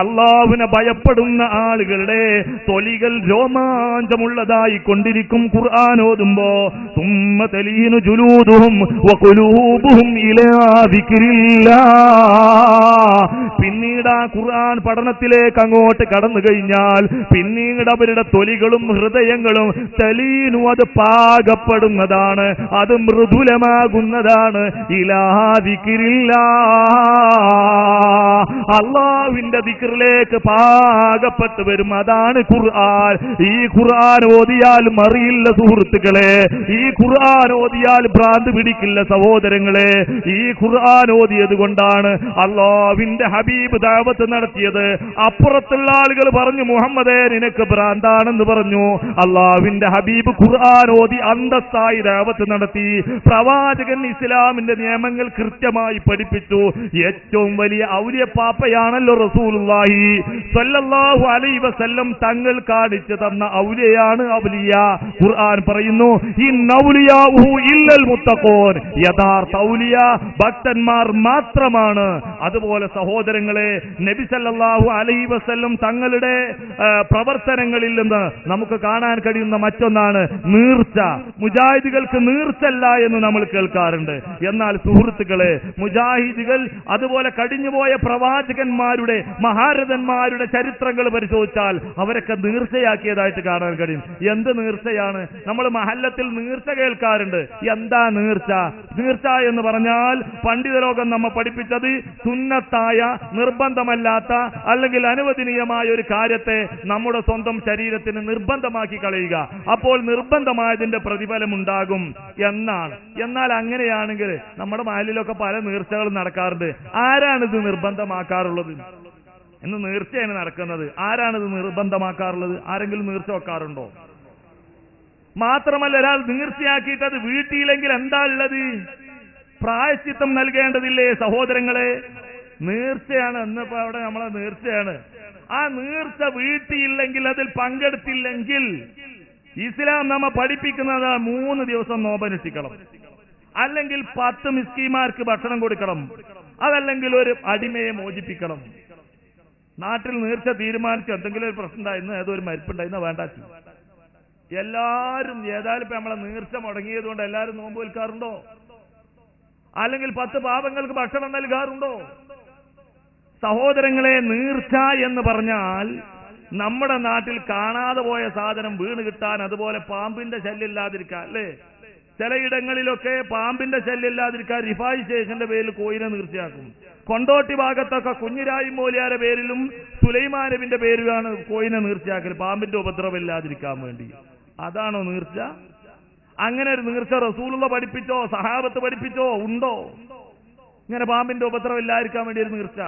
അല്ലാഹുവിനെ ഭയപ്പെടുന്ന ആളുകളുടെ തൊലികൾ രോമാഞ്ചമുള്ളതായി കൊണ്ടിരിക്കും ഖുർആൻ ഓതുമ്പോ. സുമ്മ തലീനു ജുലൂദുഹും വഖുലൂബുഹും ഇലാ ദിക്രില്ലാഹ്. പിന്നീട് ആ ഖുർആൻ പഠനത്തിലേക്ക് അങ്ങോട്ട് കടന്നു കഴിഞ്ഞാൽ പിന്നീട് അവരുടെ തൊലികളും ഹൃദയങ്ങളും തലീനു, അത് പാകപ്പെടുന്നതാണ്, അത് മൃദുലമാകുന്നതാണ്. ഇലാ ദിക്രില്ലാഹ്, അല്ലാഹുവിന്റെ ദിക്റിലേക്ക് പാകപ്പെട്ടു വരും. അതാണ് ഖുർആൻ. ഈ ഖുർആൻ ഓതിയാൽ മറിയില്ല സുഹൃത്തുക്കളെ, ഈ ഖുർആൻ ഓതിയാൽ ഭ്രാന്ത് പിടിക്കില്ല സഹോദരങ്ങളെ. ഈ ഖുർആൻ ഓതിയത് കൊണ്ടാണ് അല്ലാഹുവിന്റെ ഹബീബ് ദഅവത്ത് നടത്തിയത്. അപ്പുറത്തുള്ള ആളുകൾ പറഞ്ഞു, മുഹമ്മദേ നിനക്ക് ഭ്രാന്താണെന്ന് പറഞ്ഞു. അല്ലാഹുവിന്റെ ഹബീബ് ഖുർആൻ ഓതി അന്തസ്സായി ദഅവത്ത് നടത്തി. പ്രവാചകൻ ഇസ്ലാമിന്റെ നിയമങ്ങൾ കൃത്യമായി പഠിപ്പിച്ചു. ഏറ്റവും വലിയ ഔലിയ പാപ്പയാണല്ലോ റസൂലുള്ളാഹി സ്വല്ലല്ലാഹു അലൈഹി വസല്ലം തങ്ങൾ കാണിച്ചു തന്ന ഔലിയാണ് ഔലിയ. ഖുർആൻ പറയുന്നു, ഇന്നൗലിയാഹു ഇല്ലൽ മുത്തഖൂൻ, യഥാർത്ഥ ഔലിയ ഭക്തന്മാർ മാത്രമാണ്. അതുപോലെ സഹോദരങ്ങളെ, നബി സല്ലല്ലാഹു അലൈഹി വസല്ലം തങ്ങളുടെ പ്രവർത്തനങ്ങളിൽ നിന്ന് നമുക്ക് കാണാൻ കഴിയുന്ന മറ്റൊന്നാണ് നീർച്ച. മുജാഹിദുകൾക്ക് നീർച്ചല്ല എന്ന് നമ്മൾ കേൾക്കാറുണ്ട്. എന്നാൽ സുഹൃത്തുക്കളെ, മുജാഹിദുകൾ അതുപോലെ കഴിഞ്ഞുപോയ പ്രവാചകന്മാരുടെ മഹാരഥന്മാരുടെ ചരിത്രങ്ങൾ പരിശോധിച്ചാൽ അവരൊക്കെ നീർച്ചയാക്കിയതായിട്ട് കാണാൻ കഴിയും. എന്ത് നീർച്ചയാണ്? നമ്മൾ മഹല്ലത്തിൽ നീർച്ച കേൾക്കാറുണ്ട്. എന്താ നീർച്ച? നീർച്ച എന്ന് പറഞ്ഞാൽ പണ്ഡിതലോകം നമ്മെ പഠിപ്പിച്ചത് സുന്നത്തായ, നിർബന്ധമല്ലാത്ത അല്ലെങ്കിൽ അനുവദനീയമായ ഒരു കാര്യത്തെ നമ്മുടെ സ്വന്തം ശരീരത്തിന് നിർബന്ധമാക്കി കളയുക. അപ്പോൾ നിർബന്ധമായതിന്റെ പ്രതിഫലം ഉണ്ടാകും എന്നാണ്. എന്നാൽ അങ്ങനെയാണെങ്കിൽ നമ്മുടെ മഹലിലൊക്കെ പല നീർച്ചകളും നടക്കാറുണ്ട്. ആരാണിത് നിർബന്ധമാക്കാറുള്ളത്? ഇന്ന് നീർച്ചയാണ് നടക്കുന്നത്. ആരാണിത് നിർബന്ധമാക്കാറുള്ളത്? ആരെങ്കിലും നീർച്ച വെക്കാറുണ്ടോ? മാത്രമല്ല, ഒരാൾ നീർച്ചയാക്കിയിട്ട് അത് വീട്ടിയില്ലെങ്കിൽ എന്താ ഉള്ളത്? പ്രായശ്ചിത്തം നൽകേണ്ടതില്ലേ സഹോദരങ്ങളെ? നീർച്ചയാണ് എന്നിപ്പോ അവിടെ നമ്മളെ നീർച്ചയാണ്. ആ നീർച്ച വീട്ടിയില്ലെങ്കിൽ, അതിൽ പങ്കെടുത്തില്ലെങ്കിൽ ഇസ്ലാം നമ്മെ പഠിപ്പിക്കുന്നത് 3 ദിവസം നോമ്പനുഷ്ഠിക്കണം, അല്ലെങ്കിൽ 10 മിസ്കീന്മാർക്ക് ഭക്ഷണം കൊടുക്കണം, അതല്ലെങ്കിൽ ഒരു അടിമയെ മോചിപ്പിക്കണം. നാട്ടിൽ നീർച്ച തീരുമാനിച്ച് എന്തെങ്കിലും ഒരു പ്രശ്നം ഉണ്ടായിരുന്നു, ഏതൊരു മരിപ്പുണ്ടായിരുന്ന വേണ്ട, എല്ലാവരും ഏതായാലും ഇപ്പൊ നമ്മളെ നീർച്ച മുടങ്ങിയത് കൊണ്ട് എല്ലാവരും നോമ്പ് വിൽക്കാറുണ്ടോ? അല്ലെങ്കിൽ 10 പാവങ്ങൾക്ക് ഭക്ഷണം നൽകാറുണ്ടോ? സഹോദരങ്ങളെ, നീർച്ച എന്ന് പറഞ്ഞാൽ നമ്മുടെ നാട്ടിൽ കാണാതെ പോയ സാധനം വീണ് കിട്ടാൻ, അതുപോലെ പാമ്പിന്റെ ശല്യമില്ലാതിരിക്കാൻ, അല്ലേ? ചിലയിടങ്ങളിലൊക്കെ പാമ്പിന്റെ ശല്യമില്ലാതിരിക്കാൻ റിഫായി സ്റ്റേഷന്റെ പേരിൽ കോയിനെ നീർച്ചയാക്കും. കൊണ്ടോട്ടി ഭാഗത്തൊക്കെ കുഞ്ഞിരായി മോലിയാരുടെ പേരിലും സുലൈമാനബിന്റെ പേരിലാണ് കോയിനെ നീർച്ചയാക്കൽ, പാമ്പിന്റെ ഉപദ്രവം ഇല്ലാതിരിക്കാൻ വേണ്ടി. അതാണോ നീർച്ച? അങ്ങനെ ഒരു നീർച്ച റസൂലുള്ള പഠിപ്പിച്ചോ സഹാബത്ത് പഠിപ്പിച്ചോ ഉണ്ടോ? ഇങ്ങനെ പാമ്പിന്റെ ഉപദ്രവം ഇല്ലാതിരിക്കാൻ വേണ്ടി ഒരു നീർച്ച.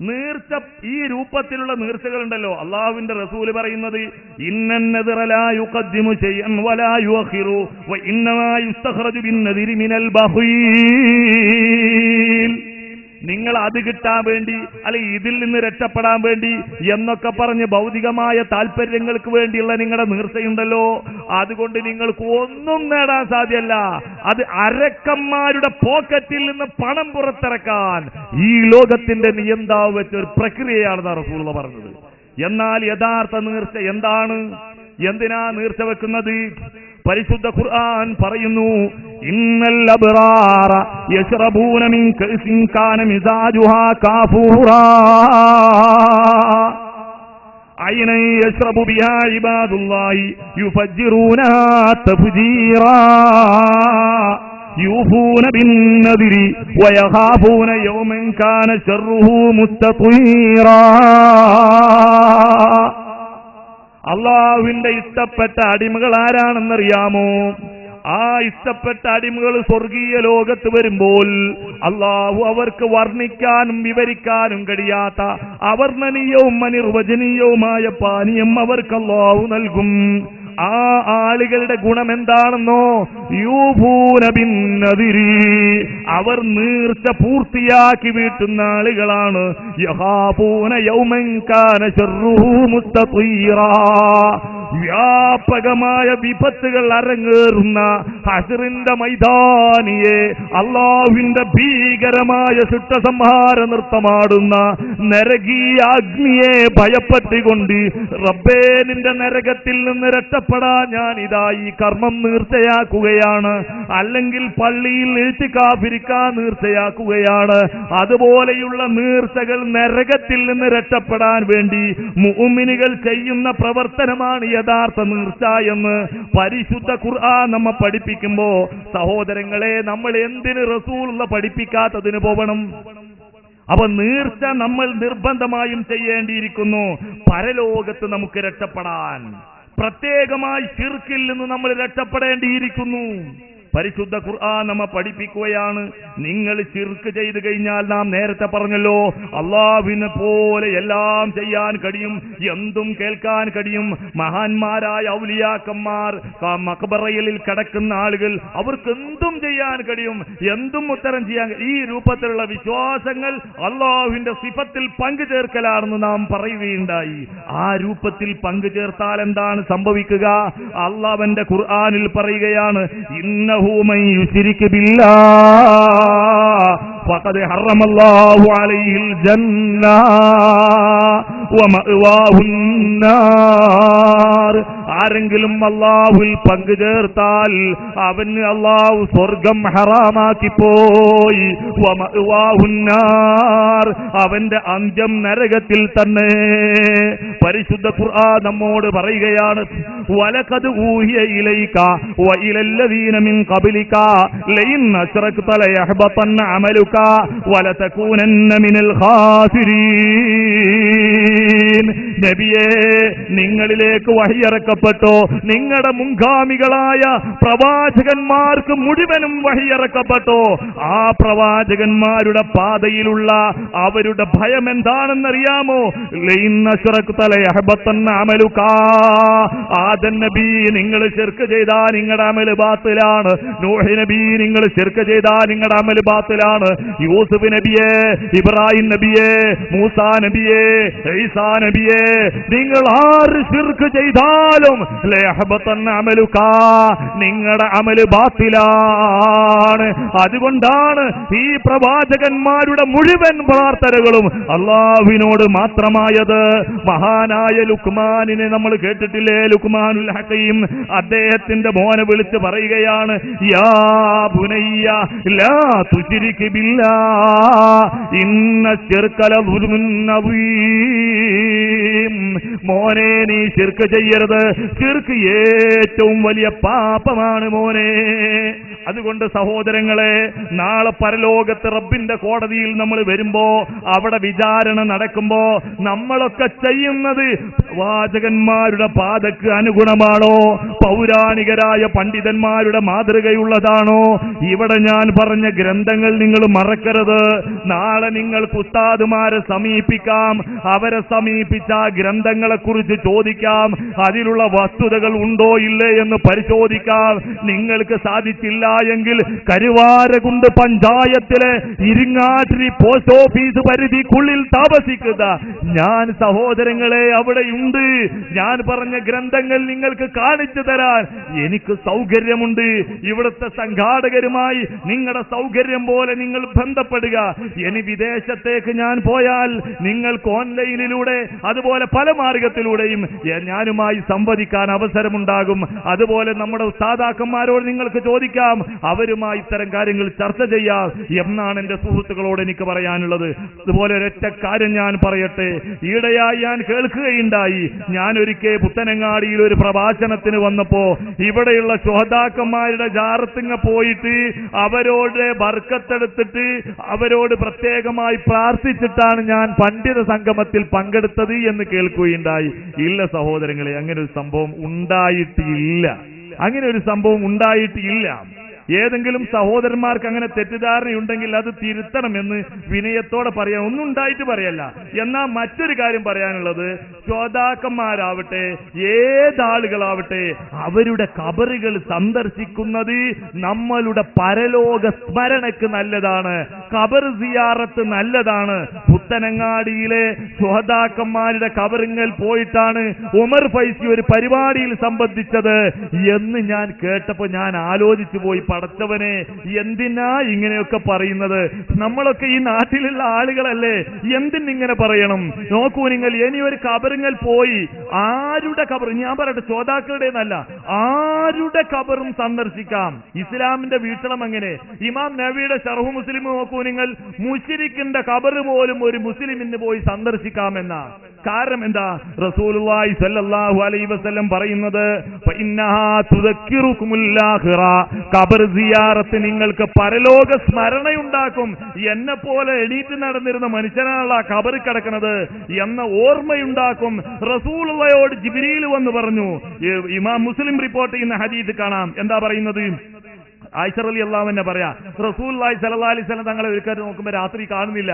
നീർച്ച ഈ രൂപത്തിലുള്ള നീർച്ചകൾ ഉണ്ടല്ലോ, അള്ളാഹുവിന്റെ റസൂല് പറയുന്നത് ഇന്നന്നദിറ ലാ യുഖദ്ദിമു ശൈഅൻ വലാ യുഅഖിറു വഇന്നമാ യുസ്തഖ്റജു ബിന്നദിരി മിനൽ ബഖീൽ. നിങ്ങൾ അത് കിട്ടാൻ വേണ്ടി അല്ലെങ്കിൽ ഇതിൽ നിന്ന് രക്ഷപ്പെടാൻ വേണ്ടി എന്നൊക്കെ പറഞ്ഞ് ഭൗതികമായ താല്പര്യങ്ങൾക്ക് വേണ്ടിയുള്ള നിങ്ങളുടെ നീർച്ചയുണ്ടല്ലോ, അതുകൊണ്ട് നിങ്ങൾക്ക് ഒന്നും നേടാൻ സാധ്യമല്ല. അത് അരക്കന്മാരുടെ പോക്കറ്റിൽ നിന്ന് പണം പുറത്തിറക്കാൻ ഈ ലോകത്തിന്റെ നിയന്താവ് വെച്ച ഒരു പ്രക്രിയയാണെന്നാണ് റസൂലുള്ള പറഞ്ഞത്. എന്നാൽ യഥാർത്ഥ നീർച്ച എന്താണ്? എന്തിനാ നീർച്ച വെക്കുന്നത്? പരിശുദ്ധ ഖുർആൻ പറയുന്നു, ഇന്നൽ അബ്റാറ യശ്റബൂന മിൻ കഅസിൻ കാന മിസാജുഹാ കാഫൂറാ ഐനൻ യശ്റബു ബിഹാ ഇബാദുല്ലാഹി യുഫജ്ജിറൂനഹാ തഫ്ജീറാ യൂഫൂന ബിന്നദിരി വയഖാഫൂന യൗമൻ കാന ശർറുഹു മുസ്തതീറാ. അള്ളാഹുവിന്റെ ഇഷ്ടപ്പെട്ട അടിമകൾ ആരാണെന്നറിയാമോ? ആ ഇഷ്ടപ്പെട്ട അടിമകൾ സ്വർഗീയ ലോകത്ത് വരുമ്പോൾ അള്ളാഹു അവർക്ക് വർണ്ണിക്കാനും വിവരിക്കാനും കഴിയാത്ത അവർണ്ണനീയവും അനിർവചനീയവുമായ പാനീയം അവർക്ക് അള്ളാഹു നൽകും. ആ ആളുകളുടെ ഗുണം എന്താണെന്നോ? യൂഫൂന ബിന്നദിരി, അവർ നീർച്ച പൂർത്തിയാക്കി വീട്ടുന്ന ആളുകളാണ്. യഖാഫൂന യൗമൻ കാന ശർറുഹു മുസ്തതീറാ, വ്യാപകമായ വിപത്തുകൾ അരങ്ങേറുന്ന ഹശ്റിന്റെ മൈതാനിയെ, അള്ളാഹുവിന്റെ ഭീകരമായ ശിക്ഷസംഹാര നൃത്തമാടുന്ന നരകീയ അഗ്നിയെ ഭയപ്പെട്ടുകൊണ്ട് റബ്ബേ നിന്റെ നരകത്തിൽ നിന്ന് രക്ഷപ്പെടാൻ ഞാൻ ഇതാ ഈ കർമ്മം നീർച്ചയാക്കുകയാണ്, അല്ലെങ്കിൽ പള്ളിയിൽ ഇഴ്തികാഫിരിക്കാൻ നീർച്ചയാക്കുകയാണ്. അതുപോലെയുള്ള നീർച്ചകൾ നരകത്തിൽ നിന്ന് രക്ഷപ്പെടാൻ വേണ്ടി മുഅ്മിനുകൾ ചെയ്യുന്ന പ്രവർത്തനമാണ് യഥാർത്ഥ നീർച്ച എന്ന് പരിശുദ്ധ ഖുർആൻ നമ്മെ പഠിപ്പിക്കുമ്പോ സഹോദരങ്ങളെ, നമ്മൾ എന്തിന് റസൂലുള്ള പഠിപ്പിക്കാത്തതിന് പോകണം? അപ്പൊ നീർച്ച നമ്മൾ നിർബന്ധമായും ചെയ്യേണ്ടിയിരിക്കുന്നു പരലോകത്ത് നമുക്ക് രക്ഷപ്പെടാൻ. പ്രത്യേകമായി ശിർക്കിൽ നിന്ന് നമ്മൾ രക്ഷപ്പെടേണ്ടിയിരിക്കുന്നു. പരിശുദ്ധ ഖുർആൻ നമ്മെ പഠിപ്പിക്കുകയാണ്, നിങ്ങൾ ശിർക്ക് ചെയ്തു കഴിഞ്ഞാൽ നാം നേരത്തെ പറഞ്ഞല്ലോ, അള്ളാഹുവിനെ പോലെ എല്ലാം ചെയ്യാൻ കഴിയും, എന്തും കേൾക്കാൻ കഴിയും. മഹാന്മാരായ ഔലിയാക്കന്മാർ, മഖബറയിൽ കിടക്കുന്ന ആളുകൾ, അവർക്ക് എന്തും ചെയ്യാൻ കഴിയും, എന്തും ഉത്തരം ചെയ്യാൻ. ഈ രൂപത്തിലുള്ള വിശ്വാസങ്ങൾ അള്ളാഹുവിന്റെ സിഫത്തിൽ പങ്കുചേർക്കലാണെന്ന് നാം പറയുകയുണ്ടായി. ആ രൂപത്തിൽ പങ്കുചേർത്താൽ എന്താണ് സംഭവിക്കുക? അള്ളാഹുവിന്റെ ഖുർആനിൽ പറയുകയാണ്, من يشرك بالله فقد حرم الله عليه الجنة ومأواه النار. ആരെങ്കിലും അല്ലാഹുവിൽ പങ്കു ചേർത്താൽ അവന് അല്ലാഹു സ്വർഗം ഹറാമാക്കി പോയി. വമഅവാഹു النار, അവന്റെ അന്ത്യം നരകത്തിൽ തന്നെ. പരിശുദ്ധ ഖുർആൻ നമ്മോട് പറയുകയാണ്, വലഖദ് ഊഹിയ ഇലൈക വഇലല്ലദീന മിൻ ഖബ്ലിക ലഇൻ അശ്റക്ത ലയഹ്ബതന്ന അമലുക വലതകൂനന്ന മിനൽ ഖാസിരീൻ. നബിയേ, നിങ്ങളിലേക്ക് വഹിയിറക്കപ്പെട്ടോ, നിങ്ങളുടെ മുൻഗാമികളായ പ്രവാചകന്മാർക്ക് മുഴുവനും വഹിയിറക്കപ്പെട്ടോ. ആ പ്രവാചകന്മാരുടെ പാതയിലുള്ള അവരുടെ ഭയം എന്താണെന്നറിയാമോ? ലഇൻ അശ്റക്ത ലയഹ്ബതന്ന അമലുക. ആദം നബി, നിങ്ങൾ ശിർക്ക് ചെയ്താൽ നിങ്ങളുടെ അമൽ ബാത്തിലാണ്. നൂഹ് നബി, നിങ്ങൾ ശിർക്ക് ചെയ്താൽ നിങ്ങളുടെ അമൽ ബാത്തിലാണ്. യൂസുഫ് നബിയെ, ഇബ്രാഹിം നബിയെ, മൂസാ നബിയെ, ഈസാ നബിയെ, നിങ്ങൾ ആര് ശിർക്ക് ചെയ്താലും ലയഹ്ബതന്ന അമലുക, നിങ്ങളുടെ അമൽ ബാത്തിലാണ്. അതുകൊണ്ടാണ് ഈ പ്രവാചകന്മാരുടെ മുഴുവൻ പ്രാർത്ഥനകളും അല്ലാഹുവിനോട് മാത്രമായത്. മഹാനായ ലുക്മാനിനെ നമ്മൾ കേട്ടിട്ടില്ലേ? ലുക്മാനുൽ ഹകീം, അദ്ദേഹത്തിന്റെ മോനെ വിളിച്ച് പറയുകയാണ്, യാ ബുനയ്യ ലാ തുശ്രിക് ബില്ലാഹ് ഇന്ന ശിർക ലദുൽമുൻ അദീം. മോനെ നീ ശിർക്ക് ചെയ്യരുത്, ശിർക്ക് ഏറ്റവും വലിയ പാപമാണ് മോനെ. അതുകൊണ്ട് സഹോദരങ്ങളെ, നാളെ പരലോകത്ത് റബ്ബിന്റെ കോടതിയിൽ നമ്മൾ വരുമ്പോ, അവിടെ വിചാരണ നടക്കുമ്പോ നമ്മളൊക്കെ ചെയ്യുന്നത് പ്രവാചകന്മാരുടെ പാതക്ക് അനുഗുണമാണോ, പൗരാണികരായ പണ്ഡിതന്മാരുടെ മാതൃകയുള്ളതാണോ? ഇവിടെ ഞാൻ പറഞ്ഞ ഗ്രന്ഥങ്ങൾ നിങ്ങൾ മറക്കരുത്. നാളെ നിങ്ങൾക്ക് ഉസ്താദുമാരെ സമീപിക്കാം, അവരെ സമീപിച്ച ഗ്രന്ഥങ്ങളെക്കുറിച്ച് ചോദിക്കാം, അതിലുള്ള വസ്തുതകൾ ഉണ്ടോ ഇല്ലേ എന്ന് പരിശോധിക്കാം. നിങ്ങൾക്ക് സാധിച്ചില്ല എങ്കിൽ കരുവാരകുണ്ട് പഞ്ചായത്തിലെ ഇരിങ്ങാട്ടിരി പോസ്റ്റ് ഓഫീസ് പരിധിക്കുള്ളിൽ താമസിക്കുന്ന ഞാൻ സഹോദരങ്ങളെ അവിടെയുണ്ട്. ഞാൻ പറഞ്ഞ ഗ്രന്ഥങ്ങൾ നിങ്ങൾക്ക് കാണിച്ചു തരാൻ എനിക്ക് സൗകര്യമുണ്ട്. ഇവിടുത്തെ സംഘാടകരുമായി നിങ്ങളുടെ സൗകര്യം പോലെ നിങ്ങൾ ബന്ധപ്പെടുക. ഇനി വിദേശത്തേക്ക് ഞാൻ പോയാൽ നിങ്ങൾക്ക് ഓൺലൈനിലൂടെ അതുപോലെ പല മാർഗത്തിലൂടെയും ഞാനുമായി സംവദിക്കാൻ അവസരമുണ്ടാകും. അതുപോലെ നമ്മുടെ ഉസ്താദാക്കന്മാരോട് നിങ്ങൾക്ക് ചോദിക്കാം, അവരുമായി ഇത്തരം കാര്യങ്ങൾ ചർച്ച ചെയ്യാം എന്നാണ് എന്റെ സുഹൃത്തുക്കളോട് എനിക്ക് പറയാനുള്ളത്. അതുപോലെ ഒരൊറ്റ കാര്യം ഞാൻ പറയട്ടെ. ഈയിടെയായി ഞാൻ കേൾക്കുകയുണ്ടായി, ഞാൻ ഒരിക്കൽ പുത്തനങ്ങാടിയിൽ ഒരു പ്രഭാഷണത്തിന് വന്നപ്പോ ഇവിടെയുള്ള ശുഹദാക്കന്മാരുടെ ജാറത്തിങ്ങ പോയിട്ട് അവരോട് ബർക്കത്തെടുത്തിട്ട് അവരോട് പ്രത്യേകമായി പ്രാർത്ഥിച്ചിട്ടാണ് ഞാൻ പണ്ഡിത സംഗമത്തിൽ പങ്കെടുത്തത് എന്ന് കേൾക്കുകയുണ്ടായി. ഇല്ല സഹോദരങ്ങളെ, അങ്ങനെ ഒരു സംഭവം ഉണ്ടായിട്ടില്ല. അങ്ങനെ ഒരു സംഭവം ഉണ്ടായിട്ടില്ല. ഏതെങ്കിലും സഹോദരന്മാർക്ക് അങ്ങനെ തെറ്റിദ്ധാരണയുണ്ടെങ്കിൽ അത് തിരുത്തണമെന്ന് വിനയത്തോടെ പറയാൻ, ഒന്നും ഉണ്ടായിട്ട് പറയല്ല. എന്നാൽ മറ്റൊരു കാര്യം പറയാനുള്ളത്, ശ്രോതാക്കന്മാരാവട്ടെ ഏതാളുകളാവട്ടെ അവരുടെ ഖബറുകൾ സന്ദർശിക്കുന്നത് നമ്മളുടെ പരലോക സ്മരണക്ക് നല്ലതാണ്. ഖബർ സിയാറത്ത് നല്ലതാണ്. പുത്തനങ്ങാടിയിലെ ശ്രോതാക്കന്മാരുടെ ഖബറുകൾ പോയിട്ടാണ് ഉമർ ഫൈസി ഒരു പരിപാടിയിൽ സംബന്ധിച്ചത് എന്ന് ഞാൻ കേട്ടപ്പോ ഞാൻ ആലോചിച്ചു പോയി, പടച്ചവനെ എന്തിനാ ഇങ്ങനെയൊക്കെ പറയുന്നത്? നമ്മളൊക്കെ ഈ നാട്ടിലുള്ള ആളുകളല്ലേ, എന്തിനിങ്ങനെ പറയണം? നോക്കൂ നിങ്ങൾ, ഇനി ഒരു ഖബറുകൾ പോയി ആരുടെ ഖബർ, ഞാൻ പറയട്ടെ ശ്രോതാക്കളുടേതല്ല, ആരുടെ ഖബറും സന്ദർശിക്കാം. ഇസ്ലാമിന്റെ വീക്ഷണം എങ്ങനെ? ഇമാം നബിയുടെ ശർഹ് മുസ്ലിം നോക്കൂ നിങ്ങൾ, മുശ്രിക്കിന്റെ ഖബർ പോലും ഒരു മുസ്ലിമിന് പോയി സന്ദർശിക്കാമെന്ന. കാരണം എന്താ? റസൂലുള്ളാഹി സ്വല്ലല്ലാഹു അലൈഹി വസല്ലം പറയുന്നത്, ഫഇന്നഹാ തുദക്കിറുകുമുൽ ആഖിറ, ഖബർ സിയാറത്ത് നിങ്ങൾക്ക് പരലോക സ്മരണയുണ്ടാക്കും. എന്നെ പോലെ എണീറ്റ് നടന്നിരുന്ന മനുഷ്യനാണ് ആ ഖബർ കിടക്കുന്നത് എന്ന ഓർമ്മയുണ്ടാക്കും. റസൂലുള്ളാഹിയോട് ജിബ്രീൽ വന്ന് പറഞ്ഞു, ഇമാം മുസ്ലിം റിപ്പോർട്ട് ചെയ്യുന്ന ഹദീസ് കാണാം. എന്താ പറയുന്നത്? ആയിഷ റളിയല്ലാഹു അൻഹ പറയാ, റസൂലുള്ളാഹി സ്വല്ലല്ലാഹു അലൈഹി വസല്ലം തങ്ങളെ ഒരിക്കൽ നോക്കുമ്പോൾ രാത്രി കാണുന്നില്ല.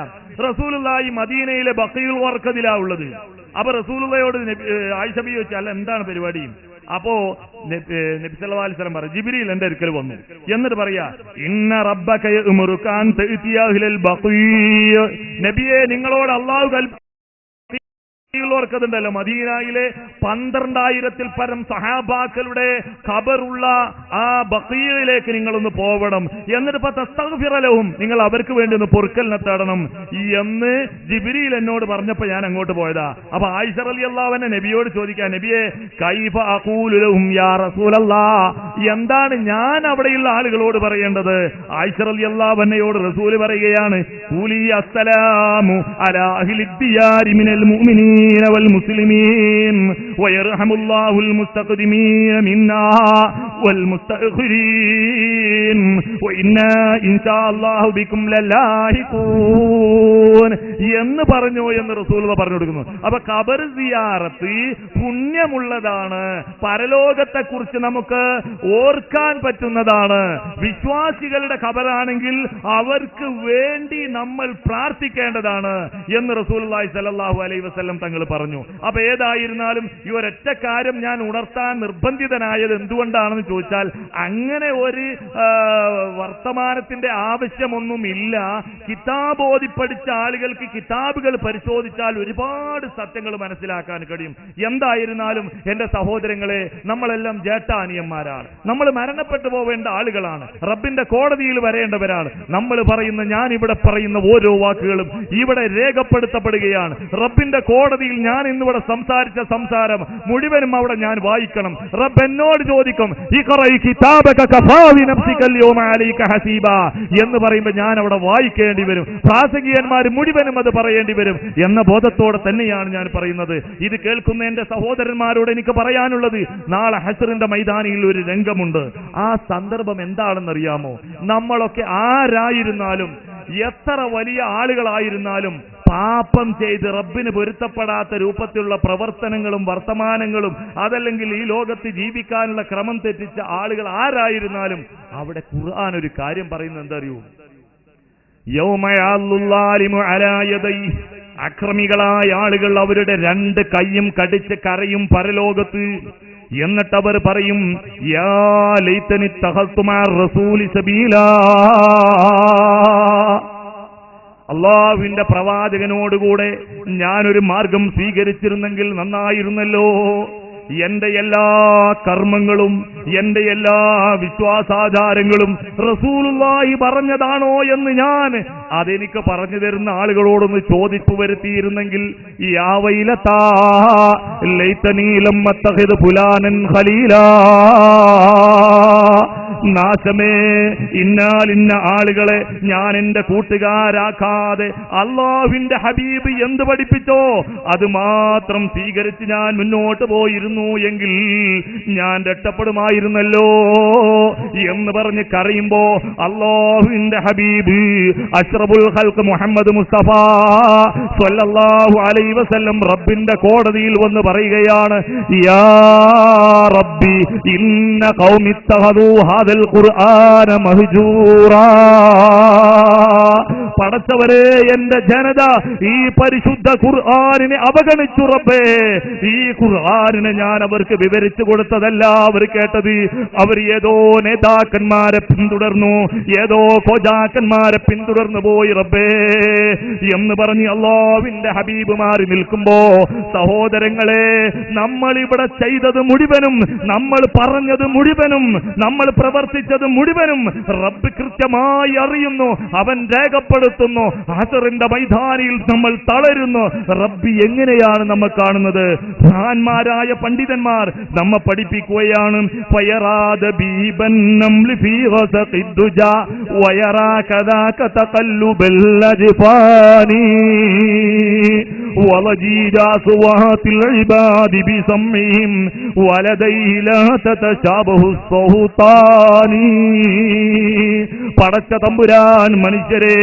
റസൂലുള്ളാഹി മദീനയിലെ ബഖീഉൽ ഗർഖദിലാ ഉള്ളത്. അപ്പൊ റസൂലുള്ളാഹിയോട് ആയിഷ ബി ചോദിച്ചു, അല്ല എന്താണ് പരിപാടി? അപ്പോ നബി സല്ലല്ലാഹു അലൈഹി വസല്ലം പറഞ്ഞു, ജിബ്രീൽ എന്റെ അടുക്കൽ വന്നു. എന്നിട്ട് പറയാ, ഇന്ന റബ്ബക യഅ്മുറുക അൻ തഅതിയൽ ബഖീ, നബിയെ നിങ്ങളോട് അല്ലാഹു ണ്ടല്ലോ മദീനയിലെ 12,000-ൽ പരം സഹാബാക്കളുടെ ഖബറുള്ള ആ ബഖീയിലേക്ക് നിങ്ങളൊന്ന് പോവണം. എന്നിട്ട് ഫതസ്തഗ്ഫിറ ലഹും, നിങ്ങൾ അവർക്ക് വേണ്ടി ഒന്ന് പൊറുക്കലിനെ തേടണം എന്ന് ജിബ്രീൽ എന്നോട് പറഞ്ഞപ്പോ ഞാൻ അങ്ങോട്ട് പോയതാ. അപ്പൊ ആയിഷ റളിയല്ലാഹു അൻഹ നബിയോട് ചോദിക്കാൻ, നബിയെ കൈഫ അഖൂലു ലഹും യാ റസൂലല്ലാഹ്, എന്താണ് ഞാൻ അവിടെയുള്ള ആളുകളോട് പറയേണ്ടത്? ആയിഷ റളിയല്ലാഹു അൻഹയോട് റസൂൽ പറയുകയാണ്, ഖൂലി അസ്സലാമു അലാ അഹ്ലിദ് ദിയാരി മിനൽ മുഅ്മിനീൻ والمسلمين ويرحم الله المستقدمين منا والمستأخرين وإنا إن شاء الله بكم للاحقون എന്ന് പറഞ്ഞു എന്ന് റസൂൽ പറഞ്ഞു കൊടുക്കുന്നു. അപ്പൊ ഖബർ സിയാറത്ത് പുണ്യമുള്ളതാണ്, പരലോകത്തെ കുറിച്ച് നമുക്ക് ഓർക്കാൻ പറ്റുന്നതാണ്. വിശ്വാസികളുടെ ഖബറാണെങ്കിൽ അവർക്ക് വേണ്ടി നമ്മൾ പ്രാർത്ഥിക്കേണ്ടതാണ് എന്ന് റസൂലുള്ളാഹി സ്വല്ലല്ലാഹു അലൈഹി വസല്ലം തങ്ങൾ പറഞ്ഞു. അപ്പൊ ഏതായിരുന്നാലും ഈ ഒരൊറ്റ കാര്യം ഞാൻ ഉണർത്താൻ നിർബന്ധിതനായത് എന്തുകൊണ്ടാണെന്ന് ചോദിച്ചാൽ, അങ്ങനെ ഒരു വർത്തമാനത്തിന്റെ ആവശ്യമൊന്നുമില്ല. കിതാബോധി പഠിച്ച ആളുകൾക്ക് കിതാബുകൾ പരിശോധിച്ചാൽ ഒരുപാട് സത്യങ്ങൾ മനസ്സിലാക്കാൻ കഴിയും. എന്തായിരുന്നാലും എന്റെ സഹോദരങ്ങളെ, നമ്മളെല്ലാം ജേഷ്ഠാനിയന്മാരാണ്. നമ്മൾ മരണപ്പെട്ടു പോവേണ്ട ആളുകളാണ്, റബ്ബിന്റെ കോടതിയിൽ വരേണ്ടവരാണ്. നമ്മൾ പറയുന്ന, ഞാൻ ഇവിടെ പറയുന്ന ഓരോ വാക്കുകളും ഇവിടെ രേഖപ്പെടുത്തപ്പെടുകയാണ്. റബ്ബിന്റെ കോടതിയിൽ ഞാൻ ഇന്നിവിടെ സംസാരിച്ച സംസാരം മുഴുവനും അവിടെ ഞാൻ വായിക്കണം. റബ്ബ് എന്നോട് ചോദിക്കും, ഇഖ്റഇ കിതാബക കഫാ ബിനഫ്സിക അൽയൗമ അലൈക ഹസീബ എന്ന് പറയുമ്പോൾ ഞാൻ അവിടെ വായിക്കേണ്ടി വരും. പ്രാസംഗികന്മാർ മുഴുവനും അത് പറയേണ്ടി വരും എന്ന ബോധത്തോടെ തന്നെയാണ് ഞാൻ പറയുന്നത്. ഇത് കേൾക്കുന്ന എന്റെ സഹോദരന്മാരോട് എനിക്ക് പറയാനുള്ളത്, നാളെ ഹശ്റിന്റെ മൈതാനിയിൽ ഒരു രംഗമുണ്ട്. ആ സന്ദർഭം എന്താണെന്നറിയാമോ? നമ്മളൊക്കെ ആരായിരുന്നാലും, എത്ര വലിയ ആളുകളായിരുന്നാലും, പാപം ചെയ്ത് റബ്ബിന് പൊരുത്തപ്പെടാത്ത രൂപത്തിലുള്ള പ്രവർത്തനങ്ങളും വർത്തമാനങ്ങളും അതല്ലെങ്കിൽ ഈ ലോകത്ത് ജീവിക്കാനുള്ള ക്രമം തെറ്റിച്ച ആളുകൾ ആരായിരുന്നാലും, അവിടെ ഖുർആൻ ഒരു കാര്യം പറയുന്നത് എന്തറിയൂ? യൗമയഅല്ലുല്ലാലിമു അലാ യദൈഹി, അക്രമികളായ ആളുകൾ അവരുടെ രണ്ട് കൈയും കടിച്ച് കരയും പരലോകത്ത്. എന്നിട്ട് അവർ പറയും, യാ ലൈതനി തഖൽതു മഅർ റസൂലി സബീലാ, അല്ലാഹുവിന്റെ പ്രവാചകനോടുകൂടെ ഞാനൊരു മാർഗം സ്വീകരിച്ചിരുന്നെങ്കിൽ നന്നായിരുന്നല്ലോ. എന്റെ എല്ലാ കർമ്മങ്ങളും എന്റെ എല്ലാ വിശ്വാസാചാരങ്ങളും റസൂലുള്ളാഹി പറഞ്ഞതാണോ എന്ന് ഞാൻ അതെനിക്ക് പറഞ്ഞു തരുന്ന ആളുകളോടൊന്ന് ചോദിച്ചു വരുത്തിയിരുന്നെങ്കിൽ. യാ വൈലതാ ലൈതനീ ലം അത്തഖിദ് ഫുലാനൻ ഖലീലാ, നാശമേ, ഇന്നാലിന്ന ആളുകളെ ഞാൻ എന്റെ കൂട്ടുകാരാക്കാതെ അല്ലാഹുവിന്റെ ഹബീബ് എന്ത് പഠിപ്പിച്ചോ അത് മാത്രം സ്വീകരിച്ച് ഞാൻ മുന്നോട്ട് പോയിരുന്നു എങ്കിൽ ഞാൻ രക്ഷപ്പെടുമായിരുന്നല്ലോ എന്ന് പറഞ്ഞ് കരയുമ്പോ അല്ലാഹുവിന്റെ ഹബീബ് അഷ്റഫുൽ ഖൽഖ് മുഹമ്മദ് മുസ്തഫ സ്വല്ലല്ലാഹു അലൈഹി വസല്ലം റബ്ബിന്റെ കോടതിയിൽ വന്ന് പറയുകയാണ്, യാ റബ്ബി ഇന്ന ഖൗമി ഇത്തഖദൂ ഹാദൽ ഖുർആന മഹ്ജൂറാ, പടച്ചവരെ, എന്റെ ജനത ഈ പരിശുദ്ധ ഖുർആനിനെ അവഗണിച്ചു റബ്ബേ. ഈ ഖുർആനിനെ ഞാൻ അവർക്ക് വിവരിച്ചു കൊടുത്തതല്ല അവർ കേട്ടത്. അവർ ഏതോ നേതാക്കന്മാരെ പിന്തുടർന്നു, ഏതോ കോജാക്കന്മാരെ പിന്തുടർന്നു പോയി റബ്ബേ എന്ന് പറഞ്ഞ് അല്ലാഹുവിന്റെ ഹബീബുമാരി നിൽക്കുമ്പോ, സഹോദരങ്ങളെ, നമ്മളിവിടെ ചെയ്തത് മുഴുവനും, നമ്മൾ പറഞ്ഞത് മുഴുവനും, നമ്മൾ പ്രവർത്തിച്ചത് മുഴുവനും റബ്ബ് കൃത്യമായി അറിയുന്നു. അവൻ രേഖപ്പെടുത്തുന്നു. ഹശ്റിന്റെ മൈതാനിയിൽ നമ്മൾ തളരുന്നു. റബ്ബ് എങ്ങനെയാണ് നമ്മൾ കാണുന്നത്? മഹാന്മാരായ പണ്ഡിതന്മാർ നമ്മെ പഠിപ്പിക്കുകയാണ്, ഫയറാദ ബീബൻ നംലി ഫീ ഗസഖിദ്ദുജ വയറാ കദാക തഖല്ലുബൽ അജ്ഫാനി വലജീജ സുവാത്തിൽ ഇബാദി ബിസമ്മിഹിം വലദൈഹി ലാ തതശാബഹു സൗതാനി. പടച്ച തമ്പുരാൻ മനുഷ്യരെ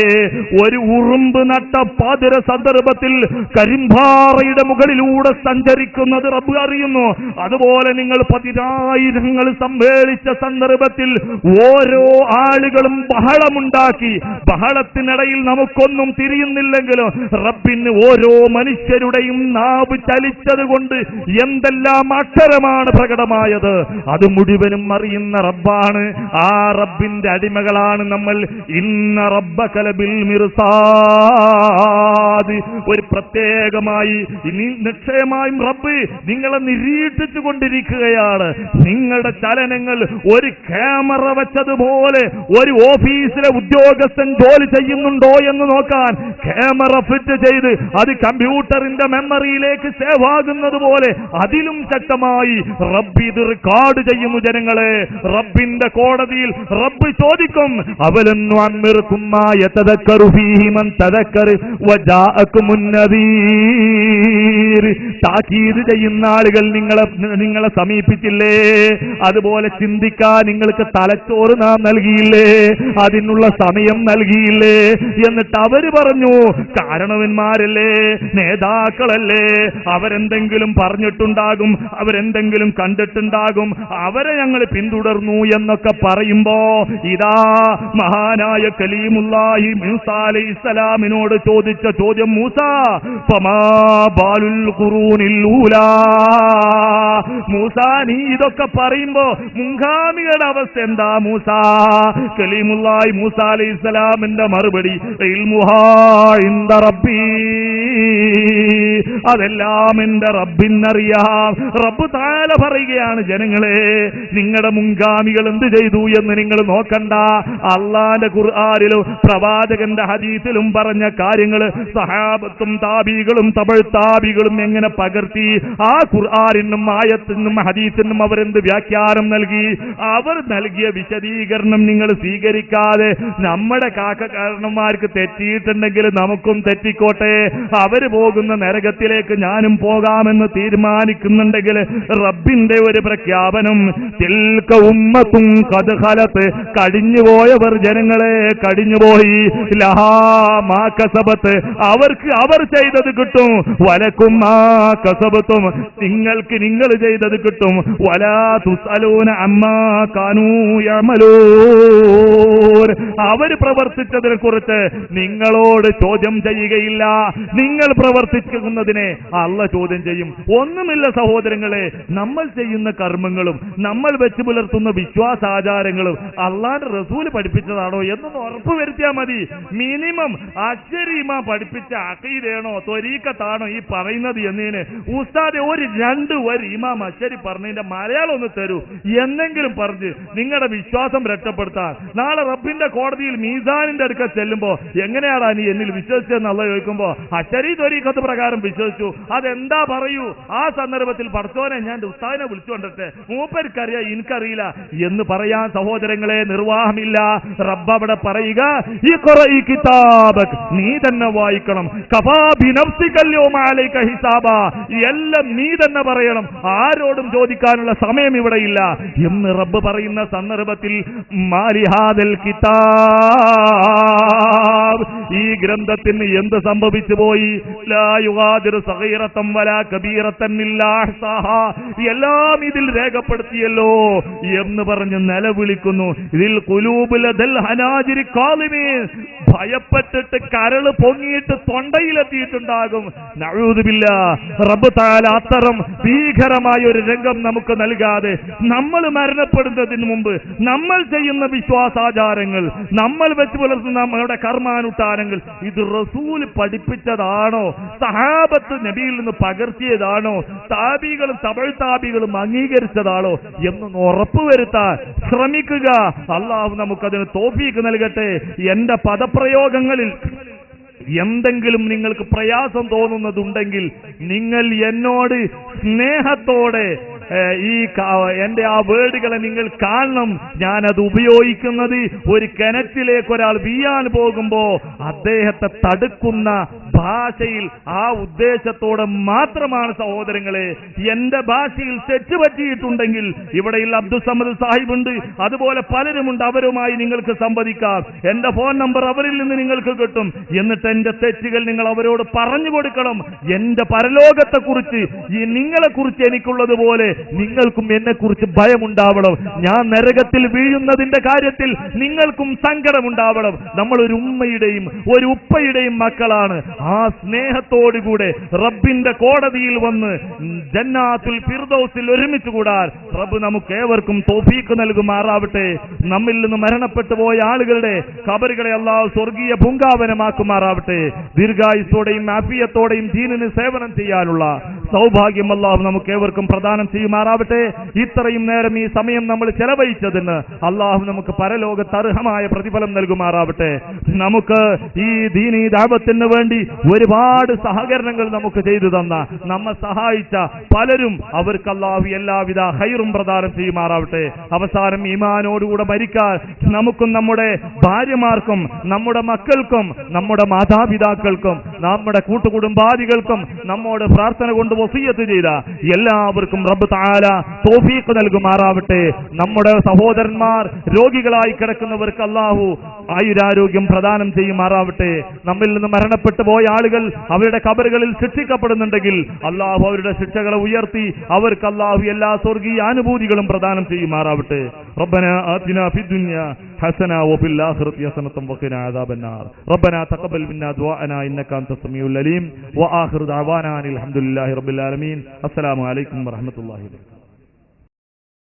ഒരു ഉറുമ്പ് നട്ട പാതിര സന്ദർഭത്തിൽ കരിമ്പാറയുടെ മുകളിലൂടെ സഞ്ചരിക്കുന്നത് റബ്ബ് അറിയുന്നു. അതുപോലെ നിങ്ങൾ 10,000 സമ്മേളിച്ച സന്ദർഭത്തിൽ ഓരോ ആളുകളും ബഹളമുണ്ടാക്കി. ബഹളത്തിനിടയിൽ നമുക്കൊന്നും തിരിയുന്നില്ലെങ്കിലും റബ്ബിന് ഓരോ മനുഷ്യരുടെയും നാവ് ചലിച്ചത് കൊണ്ട് എന്തെല്ലാം അക്ഷരമാണ് പ്രകടമായത് അത് മുഴുവനും അറിയുന്ന റബ്ബാണ്. ആ റബ്ബിന്റെ അടിമകളാണ് നമ്മൾ. ഇന്ന റബ്ബക ലബിൽ മിർസാദ്, ഒരു പ്രത്യേകമായി നിശ്ചയമായും റബ്ബ് നിങ്ങളെ നിരീക്ഷിച്ചു കൊണ്ടിരിക്കുകയാണ്. നിങ്ങളുടെ ചലനങ്ങൾ ഒരു ക്യാമറ വെച്ചതുപോലെ ഒരു ഓഫീസിലെ ഉദ്യോഗസ്ഥൻ ജോലി ചെയ്യുന്നുണ്ടോ എന്ന് നോക്കാൻ ക്യാമറ ഫിറ്റ് ചെയ്ത് അത് കമ്പ്യൂട്ടറിന്റെ മെമ്മറിയിലേക്ക് സേവ് ആകുന്നത് പോലെ അതിലും ശക്തമായി റബ്ബ് ഇത് റെക്കോർഡ് ചെയ്യുന്നു. ജനങ്ങളെ, റബ്ബിന്റെ കോടതിയിൽ റബ്ബ് ചോദിക്കും, അവലന്നു അമ്മിർക്കും മാ യതദക്കറു ഫീഹി മൻ തദക്കർ വജാഅകുമുൻ നദീർ. താക്കീത് ചെയ്യുന്ന ആളുകൾ നിങ്ങളെ സമീപിച്ചില്ലേ? അതുപോലെ ചിന്തിക്കാൻ നിങ്ങൾക്ക് തലച്ചോറ് നാം നൽകിയില്ലേ? അതിനുള്ള സമയം നൽകിയില്ലേ? എന്നിട്ട് അവര് പറഞ്ഞു, കാരണവന്മാരല്ലേ, നേതാക്കളല്ലേ, അവരെന്തെങ്കിലും പറഞ്ഞിട്ടുണ്ടാകും, അവരെന്തെങ്കിലും കണ്ടിട്ടുണ്ടാകും, അവരെ ഞങ്ങൾ പിന്തുടർന്നു എന്നൊക്കെ പറയുമ്പോ ഇതാ മഹാനായ കലീമുല്ലാഹി മൂസാ അലൈഹിസ്സലാമിനോട് ചോദിച്ച ചോദ്യം, മൂസാ ഫമാ ബാലുൽ ഖുറൂനിൽ ഊലാ. മൂസാ, നീ ഇതൊക്കെ പറയുമ്പോ മുൻഗാമികളുടെ അവസ്ഥ എന്താ മൂസാ? കലീമുല്ലാഹി മൂസാ അലൈഹിസ്സലാമിന്റെ മറുപടി, ഇൽമുഹാ ഇൻദ റബ്ബി, അതെല്ലാം എന്റെ റബ്ബിനറിയാം. റബ്ബ് തആല പറയുകയാണ്, ജനങ്ങളെ നിങ്ങളുടെ മുൻഗാമികൾ എന്ത് ചെയ്തു എന്ന് നിങ്ങൾ നോക്കണ്ട. അള്ളാന്റെ ഖുർആനിലും പ്രവാചകന്റെ ഹദീസിലും പറഞ്ഞ കാര്യങ്ങൾ സഹാബത്തും താബീകളും തബഴ് താബികളും എങ്ങനെ പകർത്തി, ആ ഖുർആനിനും ആയത്തിനും ഹദീസിനും അവരെന്ത് വ്യാഖ്യാനം നൽകി, അവർ നൽകിയ വിശദീകരണം നിങ്ങൾ സ്വീകരിക്കാതെ നമ്മുടെ കാരണന്മാർക്ക് തെറ്റിയിട്ടുണ്ടെങ്കിൽ നമുക്കും തെറ്റിക്കോട്ടെ, അവര് പോകുന്ന നരകത്തിലേക്ക് ഞാനും പോകാമെന്ന് തീരുമാനിക്കുന്നുണ്ടെങ്കിൽ റബ്ബിന്റെ ഒരു പ്രഖ്യാപനം, തിൽക ഉമ്മത്തും ഖദ് ഖലത്ത്, കഴിഞ്ഞുപോയവർ ജനങ്ങളെ കഴിഞ്ഞുപോയി, ലഹാ മാ കസബത്ത്, അവർക്ക് അവർ ചെയ്തത് കിട്ടും, വലക്കും മാ കസബത്തും, നിങ്ങൾക്ക് നിങ്ങൾ ചെയ്തത് കിട്ടും, വലാ തുസ്അലൂന അമ്മാ കാനൂ യഅമലൂൻ, അവർ പ്രവർത്തിച്ചതിനെ കുറിച്ച് നിങ്ങളോട് ചോദ്യം ചെയ്യുകയില്ല. നിങ്ങൾ പ്രവർത്തിക്കുന്നതിനെ അള്ളാഹ് ചോദ്യം ചെയ്യും. ഒന്നുമില്ല സഹോദരങ്ങളെ, നമ്മൾ ചെയ്യുന്ന കർമ്മങ്ങളും നമ്മൾ വെച്ച് പുലർത്തുന്ന വിശ്വാസാചാരങ്ങളും അള്ളാന്റെ റസൂല് പഠിപ്പിച്ചതാണോ എന്നൊന്ന് ഉറപ്പുവരുത്തിയാൽ മതി. മിനിമം അശ്ശരീമ പഠിപ്പിച്ച അഖീദയാണോ ത്വരീഖത്താണോ ഈ പറയുന്നത് എന്നതിന് ഉസ്താദെ ഒരു 2 വരി ഇമാം അശ്ശരി പറഞ്ഞതിന്റെ മലയാളം ഒന്ന് തരൂ എന്നെങ്കിലും പറഞ്ഞ് നിങ്ങളുടെ വിശ്വാസം രക്ഷപ്പെടുത്താൻ. നാളെ റബ്ബിന്റെ കോടതിയിൽ മീസാനിന്റെ അടുക്കൽ ചെല്ലുമ്പോ എങ്ങനെയാടാ നീ എന്നിൽ വിശ്വസിച്ചെന്ന് അള്ളാഹ് ചോദിക്കുമ്പോ അശ്ശരി ത്വരീഖത്ത് പ്രകാരം വിശ്വസിച്ചു, അതെന്താ പറയൂ. ആ സന്ദർഭത്തിൽ പടച്ചോനെ ഞാൻ ഉസ്താദിനെ വിളിച്ചുകൊണ്ടിട്ടെ, മൂപ്പർക്കറിയാം എനിക്കറിയില്ല എന്ന് പറയാൻ സഹോദരങ്ങളെ നിർവാഹമില്ല. റബ്ബ് അവിടെ പറയുക, ഈ കിതാബക്, നീ തന്നെ വായിക്കണം, കഫാ ബിനഫ്സിക യൗമ അലൈക ഹിസാബ, എല്ലാം നീ തന്നെ പറയണം, ആരോടും ചോദിക്കാനുള്ള സമയം ഇവിടെയില്ല എന്ന് റബ്ബ് പറയുന്ന സന്ദർഭത്തിൽ മാലിഹാദൽ കിതാബ്, ഈ ഗ്രന്ഥത്തിന് എന്ത് സംഭവിച്ചു പോയി, ലാ യുഗാദിറു സഗീറതൻ വലാ കബീറതൻ ഇല്ലാ അഹ്സാഹാ, എല്ലാം ഇതിൽ രേഖപ്പെടുത്തിയല്ലോ എന്ന് പറഞ്ഞ് നിലവിളിക്കുന്നു. ഇതിൽ ഖുലൂബുൽ ലദൽ ഹനാജിരി ഖാലിമീൻ, ഭയപ്പെട്ടിട്ട് കരള് പൊങ്ങിയിട്ട് തൊണ്ടയിലെത്തിയിട്ടുണ്ടാകും. നഊദു ബില്ലാഹ്. റബ്ബ് തആല അത്തരം ഭീകരമായ ഒരു രംഗം നമുക്ക് നൽകാതെ നമ്മൾ മരണപ്പെടുന്നതിന് മുമ്പ് നമ്മൾ ചെയ്യുന്ന വിശ്വാസാചാരങ്ങൾ, നമ്മൾ വെച്ച് പുലർത്തുന്ന നമ്മുടെ കർമാനുഷ്ഠാനങ്ങൾ ഇത് റസൂൽ പഠിപ്പിച്ചതാണോ, സഹാബത്ത് നബിയിൽ നിന്ന് പകർത്തിയതാണോ, താബികളും തബഴ് താബികളും അംഗീകരിച്ചതാണോ എന്നൊന്ന് ഉറപ്പുവരുത്താൻ ശ്രമിക്കുക. അള്ളാഹു നമുക്കതിന് തൗഫീഖ് നൽകട്ടെ. എന്റെ പദപ്രയോഗങ്ങളിൽ എന്തെങ്കിലും നിങ്ങൾക്ക് പ്രയാസം തോന്നുന്നതുണ്ടെങ്കിൽ നിങ്ങൾ എന്നോട് സ്നേഹത്തോടെ എന്റെ ആ വേർഡുകളെ നിങ്ങൾ കാണണം. ഞാനത് ഉപയോഗിക്കുന്നത് ഒരു കിണറ്റിലേക്ക് ഒരാൾ വീഴാൻ പോകുമ്പോ അദ്ദേഹത്തെ തടുക്കുന്ന ഭാഷയിൽ ആ ഉദ്ദേശത്തോടെ മാത്രമാണ് സഹോദരങ്ങളെ. എന്റെ ഭാഷയിൽ തെറ്റ് പറ്റിയിട്ടുണ്ടെങ്കിൽ ഇവിടെയുള്ള അബ്ദുസമദ് സാഹിബുണ്ട്, അതുപോലെ പലരുമുണ്ട്, അവരുമായി നിങ്ങൾക്ക് സംവദിക്കാം. എന്റെ ഫോൺ നമ്പർ അവരിൽ നിന്ന് നിങ്ങൾക്ക് കിട്ടും. എന്നിട്ട് എന്റെ തെറ്റുകൾ നിങ്ങൾ അവരോട് പറഞ്ഞു കൊടുക്കണം. എന്റെ പരലോകത്തെക്കുറിച്ച് നിങ്ങളെക്കുറിച്ച് എനിക്കുള്ളതുപോലെ നിങ്ങൾക്കും എന്നെക്കുറിച്ച് ഭയമുണ്ടാവണം. ഞാൻ നരകത്തിൽ വീഴുന്നതിന്റെ കാര്യത്തിൽ നിങ്ങൾക്കും സങ്കടമുണ്ടാവണം. നമ്മൾ ഒരു ഉമ്മയുടെയും ഒരു ഉപ്പയുടെയും മക്കളാണ്. ആ സ്നേഹത്തോടുകൂടെ റബ്ബിന്റെ കോടതിയിൽ വന്ന് ജന്നാത്തുൽ ഫിർദൗസിൽ ഒരുമിച്ച് കൂടാൻ റബ്ബ് നമുക്ക് ഏവർക്കും തൗഫീഖ് നൽകുമാറാവട്ടെ. നമ്മിൽ നിന്ന് മരണപ്പെട്ടു പോയ ആളുകളുടെ ഖബറുകളെ അല്ലാഹു സ്വർഗീയ പൂങ്കാവനമാക്കുമാറാവട്ടെ. ദീർഘായുസ്സോടെയും ആഫിയത്തോടെയും ദീനിന് സേവനം ചെയ്യാനുള്ള സൗഭാഗ്യം അല്ലാഹു നമുക്ക് ഏവർക്കും പ്രദാനം ചെയ്യുമാറാവട്ടെ. ഇത്രയും നേരം ഈ സമയം നമ്മൾ ചെലവഴിച്ചതിന് അല്ലാഹു നമുക്ക് പരലോകത്ത് അർഹമായ പ്രതിഫലം നൽകുമാറാവട്ടെ. നമുക്ക് ഈ ദീനീ ദഅവത്തിന് വേണ്ടി ഒരുപാട് സഹകരണങ്ങൾ നമുക്ക് ചെയ്തു തന്ന, നമ്മെ സഹായിച്ച പലരും അവർക്ക് അല്ലാഹു എല്ലാവിധ ഖൈറും പ്രദാനം ചെയ്യുമാറാവട്ടെ. അവസാനം ഈമാനോടുകൂടെ മരിക്കാൻ നമുക്കും നമ്മുടെ ഭാര്യമാർക്കും നമ്മുടെ മക്കൾക്കും നമ്മുടെ മാതാപിതാക്കൾക്കും നമ്മുടെ കൂട്ടുകുടുംബാദികൾക്കും നമ്മോട് പ്രാർത്ഥന കൊണ്ട് വസിയ്യത്ത് ചെയ്ത എല്ലാവർക്കും റബ്ബ് തആല തൗഫീഖ് നൽകുമാറാവട്ടെ. നമ്മുടെ സഹോദരന്മാർ രോഗികളായി കിടക്കുന്നവർക്ക് അല്ലാഹു ആയുരാരോഗ്യം പ്രദാനം ചെയ്യുമാറാവട്ടെ. നമ്മിൽ നിന്ന് മരണപ്പെട്ടു പോയ ആളുകൾ അവരുടെ ഖബറുകളിൽ ശിക്ഷിക്കപ്പെടുന്നുണ്ടെങ്കിൽ അല്ലാഹു അവരുടെ ശിക്ഷകളെ ഉയർത്തി അവർക്ക് അല്ലാഹു എല്ലാ സ്വർഗീയ അനുഭൂതികളും പ്രദാനം ചെയ്യുമാറാവട്ടെ. റബ്ബനാ ആതിനാ ഫിദ്ദുനിയാ ഹസന വഫിൽ ആഖിറതി ഹസനതൻ വഖിനാ അദാബന്നാർ. റബ്ബനാ തഖബ്ബൽ മിന്നാ ദുആഅനാ ഇന്നക അൻതസ് സമീഉൽ അലീം. വആഖിറു ദഅവാനാ അൽഹംദുലില്ലാഹി റബ്ബിൽ ആലമീൻ. അസ്സലാമു അലൈക്കും വറഹ്മത്തുള്ളാഹി വബറകാതുഹു.